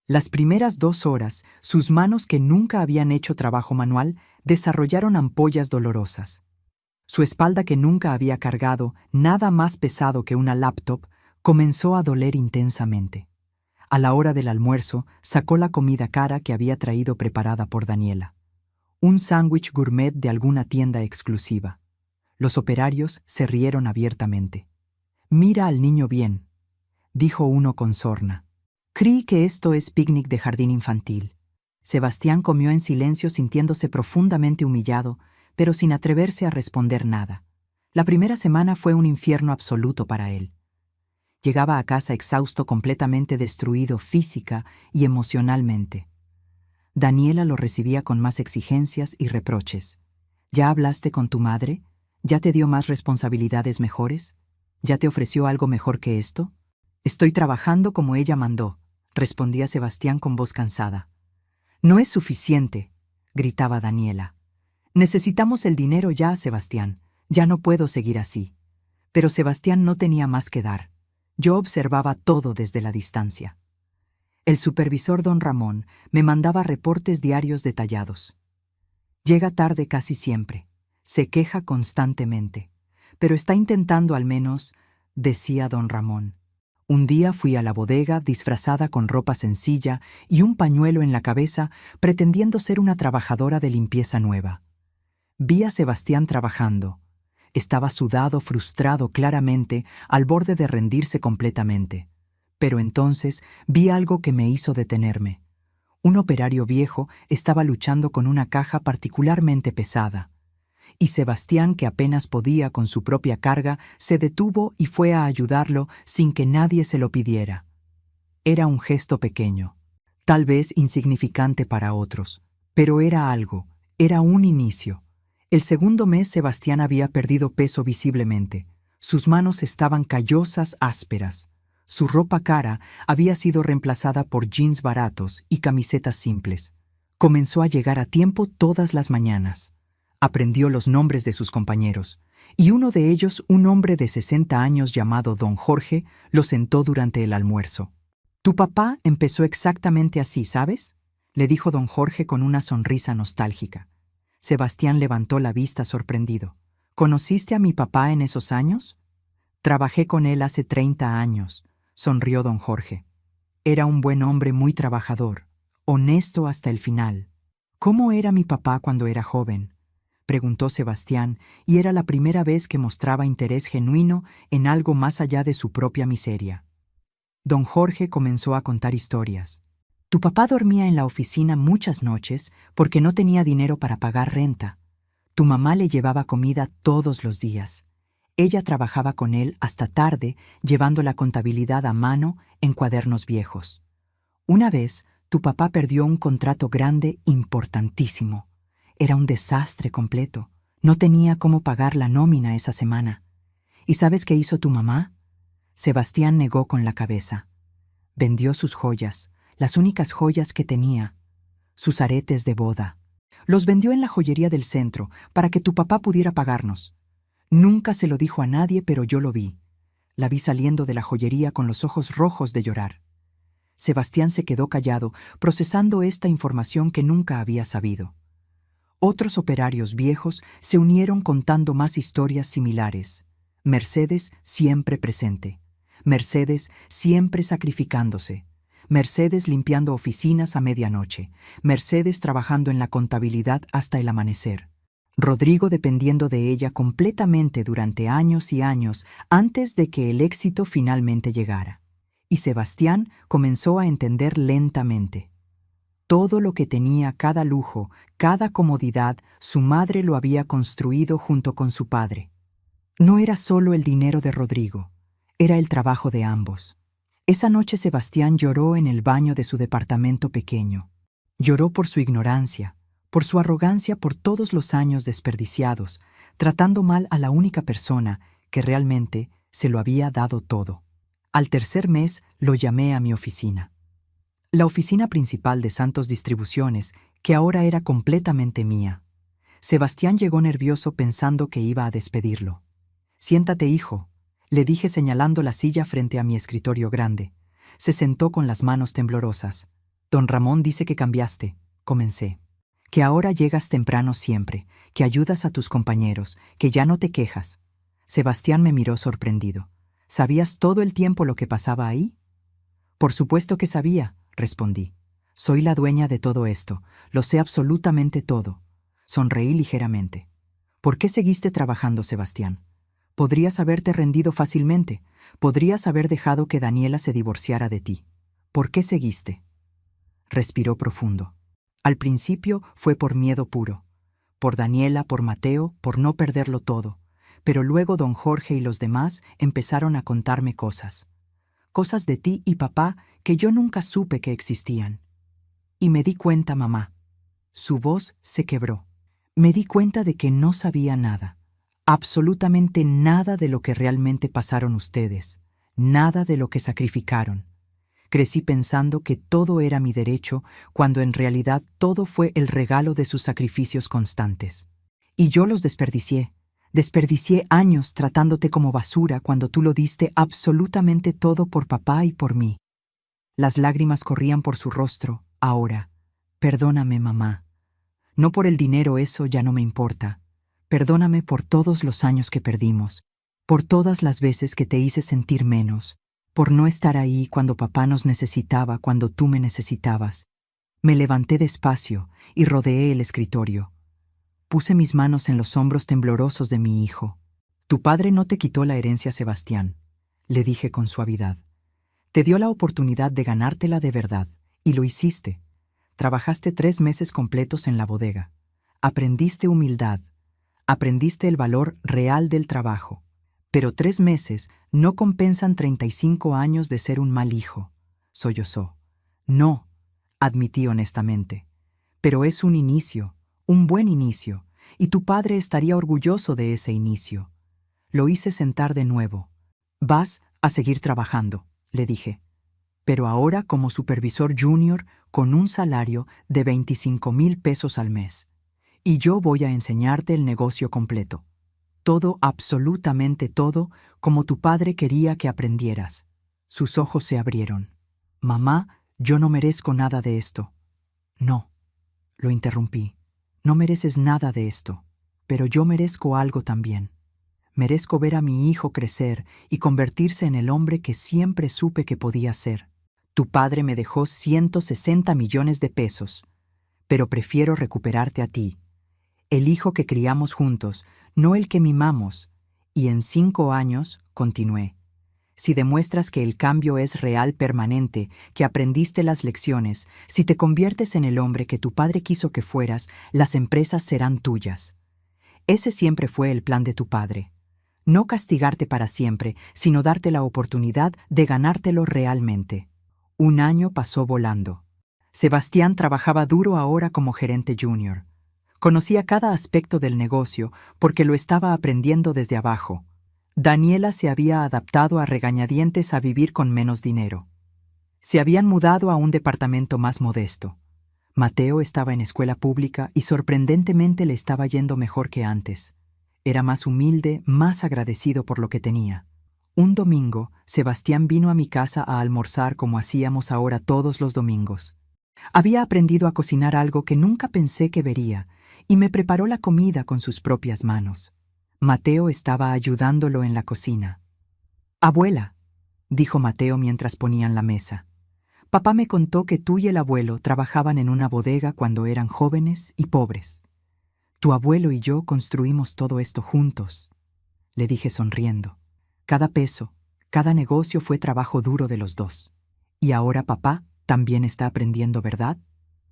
Las primeras 2 horas, sus manos, que nunca habían hecho trabajo manual, desarrollaron ampollas dolorosas. Su espalda, que nunca había cargado nada más pesado que una laptop, comenzó a doler intensamente. A la hora del almuerzo, sacó la comida cara que había traído preparada por Daniela. Un sándwich gourmet de alguna tienda exclusiva. Los operarios se rieron abiertamente. «Mira al niño bien», dijo uno con sorna. «Creí que esto es picnic de jardín infantil». Sebastián comió en silencio, sintiéndose profundamente humillado, pero sin atreverse a responder nada. La primera semana fue un infierno absoluto para él. Llegaba a casa exhausto, completamente destruido física y emocionalmente. Daniela lo recibía con más exigencias y reproches. «¿Ya hablaste con tu madre? ¿Ya te dio más responsabilidades mejores? ¿Ya te ofreció algo mejor que esto?» «Estoy trabajando como ella mandó», respondía Sebastián con voz cansada. «No es suficiente», gritaba Daniela. «Necesitamos el dinero ya, Sebastián. Ya no puedo seguir así». Pero Sebastián no tenía más que dar. Yo observaba todo desde la distancia. El supervisor don Ramón me mandaba reportes diarios detallados. «Llega tarde casi siempre. Se queja constantemente. Pero está intentando al menos», decía don Ramón. Un día fui a la bodega disfrazada con ropa sencilla y un pañuelo en la cabeza, pretendiendo ser una trabajadora de limpieza nueva. Vi a Sebastián trabajando. Estaba sudado, frustrado claramente, al borde de rendirse completamente. Pero entonces vi algo que me hizo detenerme. Un operario viejo estaba luchando con una caja particularmente pesada. Y Sebastián, que apenas podía con su propia carga, se detuvo y fue a ayudarlo sin que nadie se lo pidiera. Era un gesto pequeño, tal vez insignificante para otros, pero era algo, era un inicio. El segundo mes Sebastián había perdido peso visiblemente. Sus manos estaban callosas, ásperas. Su ropa cara había sido reemplazada por jeans baratos y camisetas simples. Comenzó a llegar a tiempo todas las mañanas. Aprendió los nombres de sus compañeros, y uno de ellos, un hombre de 60 años llamado don Jorge, lo sentó durante el almuerzo. «Tu papá empezó exactamente así, ¿sabes?», le dijo don Jorge con una sonrisa nostálgica. Sebastián levantó la vista sorprendido. «¿Conociste a mi papá en esos años?» «Trabajé con él hace 30 años», sonrió don Jorge. «Era un buen hombre, muy trabajador, honesto hasta el final». «¿Cómo era mi papá cuando era joven?», preguntó Sebastián, y era la primera vez que mostraba interés genuino en algo más allá de su propia miseria. Don Jorge comenzó a contar historias. «Tu papá dormía en la oficina muchas noches porque no tenía dinero para pagar renta. Tu mamá le llevaba comida todos los días. Ella trabajaba con él hasta tarde, llevando la contabilidad a mano en cuadernos viejos. Una vez, tu papá perdió un contrato grande, importantísimo. Era un desastre completo. No tenía cómo pagar la nómina esa semana. ¿Y sabes qué hizo tu mamá?». Sebastián negó con la cabeza. «Vendió sus joyas, las únicas joyas que tenía, sus aretes de boda. Los vendió en la joyería del centro para que tu papá pudiera pagarnos. Nunca se lo dijo a nadie, pero yo lo vi. La vi saliendo de la joyería con los ojos rojos de llorar». Sebastián se quedó callado, procesando esta información que nunca había sabido. Otros operarios viejos se unieron contando más historias similares. Mercedes siempre presente. Mercedes siempre sacrificándose. Mercedes limpiando oficinas a medianoche. Mercedes trabajando en la contabilidad hasta el amanecer. Rodrigo dependiendo de ella completamente durante años y años antes de que el éxito finalmente llegara. Y Sebastián comenzó a entender lentamente. Todo lo que tenía, cada lujo, cada comodidad, su madre lo había construido junto con su padre. No era solo el dinero de Rodrigo, era el trabajo de ambos. Esa noche Sebastián lloró en el baño de su departamento pequeño. Lloró por su ignorancia, por su arrogancia, por todos los años desperdiciados, tratando mal a la única persona que realmente se lo había dado todo. Al tercer mes lo llamé a mi oficina. La oficina principal de Santos Distribuciones, que ahora era completamente mía. Sebastián llegó nervioso pensando que iba a despedirlo. «Siéntate, hijo», le dije señalando la silla frente a mi escritorio grande. Se sentó con las manos temblorosas. «Don Ramón dice que cambiaste», comencé. «Que ahora llegas temprano siempre, que ayudas a tus compañeros, que ya no te quejas. Sebastián me miró sorprendido. ¿Sabías todo el tiempo lo que pasaba ahí? Por supuesto que sabía, respondí. Soy la dueña de todo esto, lo sé absolutamente todo. Sonreí ligeramente. ¿Por qué seguiste trabajando, Sebastián? Podrías haberte rendido fácilmente. Podrías haber dejado que Daniela se divorciara de ti. ¿Por qué seguiste? Respiró profundo. Al principio fue por miedo puro. Por Daniela, por Mateo, por no perderlo todo. Pero luego don Jorge y los demás empezaron a contarme cosas. Cosas de ti y papá que yo nunca supe que existían. Y me di cuenta, mamá. Su voz se quebró. Me di cuenta de que no sabía nada. Absolutamente nada de lo que realmente pasaron ustedes. Nada de lo que sacrificaron. Crecí pensando que todo era mi derecho, cuando en realidad todo fue el regalo de sus sacrificios constantes. Y yo los desperdicié. Desperdicié años tratándote como basura cuando tú lo diste absolutamente todo por papá y por mí. Las lágrimas corrían por su rostro, ahora. Perdóname, mamá. No por el dinero, eso ya no me importa. Perdóname por todos los años que perdimos, por todas las veces que te hice sentir menos, por no estar ahí cuando papá nos necesitaba, cuando tú me necesitabas. Me levanté despacio y rodeé el escritorio. Puse mis manos en los hombros temblorosos de mi hijo. Tu padre no te quitó la herencia, Sebastián, le dije con suavidad. Te dio la oportunidad de ganártela de verdad, y lo hiciste. Trabajaste 3 meses completos en la bodega. Aprendiste humildad. Aprendiste el valor real del trabajo. Pero 3 meses no compensan 35 años de ser un mal hijo, sollozó. No, admití honestamente. Pero es un inicio, un buen inicio, y tu padre estaría orgulloso de ese inicio. Lo hice sentar de nuevo. Vas a seguir trabajando, le dije. Pero ahora como supervisor junior con un salario de 25,000 pesos al mes. Y yo voy a enseñarte el negocio completo. Todo, absolutamente todo, como tu padre quería que aprendieras. Sus ojos se abrieron. Mamá, yo no merezco nada de esto. No, lo interrumpí. No mereces nada de esto, pero yo merezco algo también. Merezco ver a mi hijo crecer y convertirse en el hombre que siempre supe que podía ser. Tu padre me dejó 160 millones de pesos, pero prefiero recuperarte a ti, el hijo que criamos juntos, no el que mimamos. Y en 5 años, continué, si demuestras que el cambio es real, permanente, que aprendiste las lecciones, si te conviertes en el hombre que tu padre quiso que fueras, las empresas serán tuyas. Ese siempre fue el plan de tu padre. No castigarte para siempre, sino darte la oportunidad de ganártelo realmente. 1 año pasó volando. Sebastián trabajaba duro ahora como gerente junior. Conocía cada aspecto del negocio porque lo estaba aprendiendo desde abajo. Daniela se había adaptado a regañadientes a vivir con menos dinero. Se habían mudado a un departamento más modesto. Mateo estaba en escuela pública y sorprendentemente le estaba yendo mejor que antes. Era más humilde, más agradecido por lo que tenía. Un domingo, Sebastián vino a mi casa a almorzar como hacíamos ahora todos los domingos. Había aprendido a cocinar algo que nunca pensé que vería, y me preparó la comida con sus propias manos. Mateo estaba ayudándolo en la cocina. «Abuela», dijo Mateo mientras ponían la mesa, «papá me contó que tú y el abuelo trabajaban en una bodega cuando eran jóvenes y pobres. Tu abuelo y yo construimos todo esto juntos», le dije sonriendo. Cada peso, cada negocio fue trabajo duro de los dos. «¿Y ahora papá también está aprendiendo, verdad?»,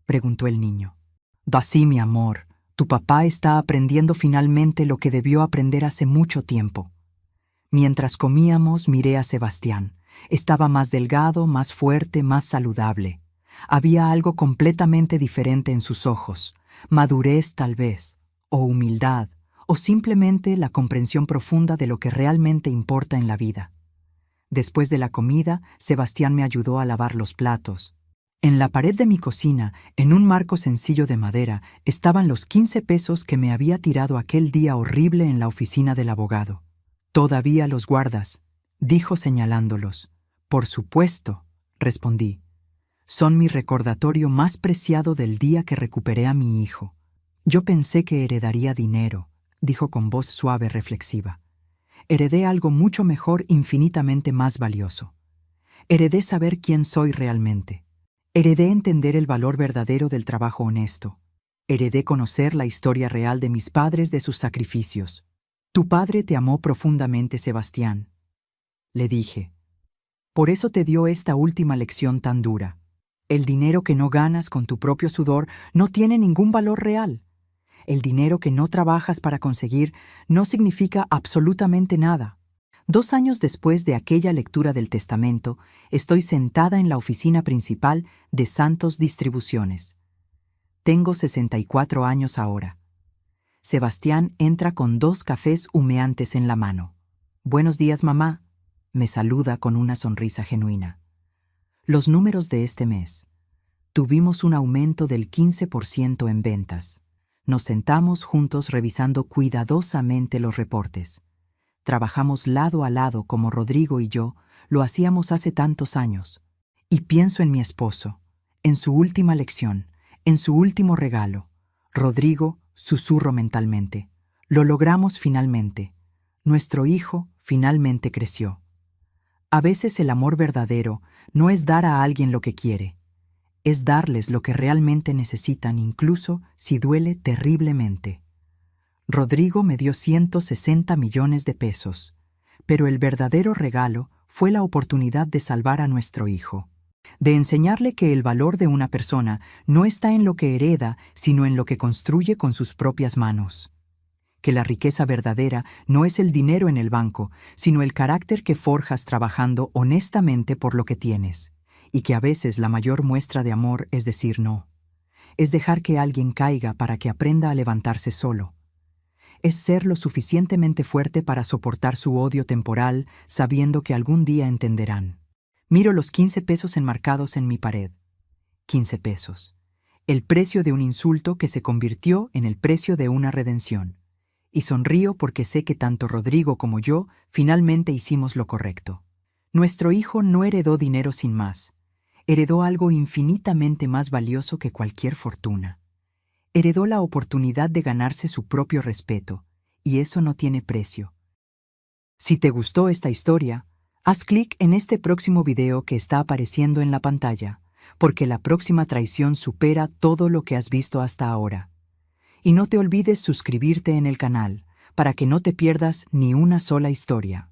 preguntó el niño. «Sí, mi amor. Tu papá está aprendiendo finalmente lo que debió aprender hace mucho tiempo». Mientras comíamos, miré a Sebastián. Estaba más delgado, más fuerte, más saludable. Había algo completamente diferente en sus ojos. Madurez, tal vez, o humildad, o simplemente la comprensión profunda de lo que realmente importa en la vida. Después de la comida, Sebastián me ayudó a lavar los platos. En la pared de mi cocina, en un marco sencillo de madera, estaban los 15 pesos que me había tirado aquel día horrible en la oficina del abogado. «Todavía los guardas», dijo señalándolos. «Por supuesto», respondí. «Son mi recordatorio más preciado del día que recuperé a mi hijo». Yo pensé que heredaría dinero, dijo con voz suave reflexiva. Heredé algo mucho mejor, infinitamente más valioso. Heredé saber quién soy realmente. Heredé entender el valor verdadero del trabajo honesto. Heredé conocer la historia real de mis padres, de sus sacrificios. Tu padre te amó profundamente, Sebastián, le dije. Por eso te dio esta última lección tan dura. El dinero que no ganas con tu propio sudor no tiene ningún valor real. El dinero que no trabajas para conseguir no significa absolutamente nada. 2 años después de aquella lectura del testamento, estoy sentada en la oficina principal de Santos Distribuciones. Tengo 64 años ahora. Sebastián entra con 2 cafés humeantes en la mano. «Buenos días, mamá», me saluda con una sonrisa genuina. Los números de este mes. Tuvimos un aumento del 15% en ventas. Nos sentamos juntos revisando cuidadosamente los reportes. Trabajamos lado a lado como Rodrigo y yo lo hacíamos hace tantos años. Y pienso en mi esposo, en su última lección, en su último regalo. Rodrigo, susurro mentalmente. Lo logramos finalmente. Nuestro hijo finalmente creció. A veces el amor verdadero no es dar a alguien lo que quiere. Es darles lo que realmente necesitan, incluso si duele terriblemente. Rodrigo me dio 160 millones de pesos, pero el verdadero regalo fue la oportunidad de salvar a nuestro hijo, de enseñarle que el valor de una persona no está en lo que hereda, sino en lo que construye con sus propias manos. Que la riqueza verdadera no es el dinero en el banco, sino el carácter que forjas trabajando honestamente por lo que tienes. Y que a veces la mayor muestra de amor es decir no. Es dejar que alguien caiga para que aprenda a levantarse solo. Es ser lo suficientemente fuerte para soportar su odio temporal, sabiendo que algún día entenderán. Miro los 15 pesos enmarcados en mi pared. 15 pesos. El precio de un insulto que se convirtió en el precio de una redención. Y sonrío porque sé que tanto Rodrigo como yo finalmente hicimos lo correcto. Nuestro hijo no heredó dinero sin más. Heredó algo infinitamente más valioso que cualquier fortuna. Heredó la oportunidad de ganarse su propio respeto, y eso no tiene precio. Si te gustó esta historia, haz clic en este próximo video que está apareciendo en la pantalla, porque la próxima traición supera todo lo que has visto hasta ahora. Y no te olvides suscribirte en el canal, para que no te pierdas ni una sola historia.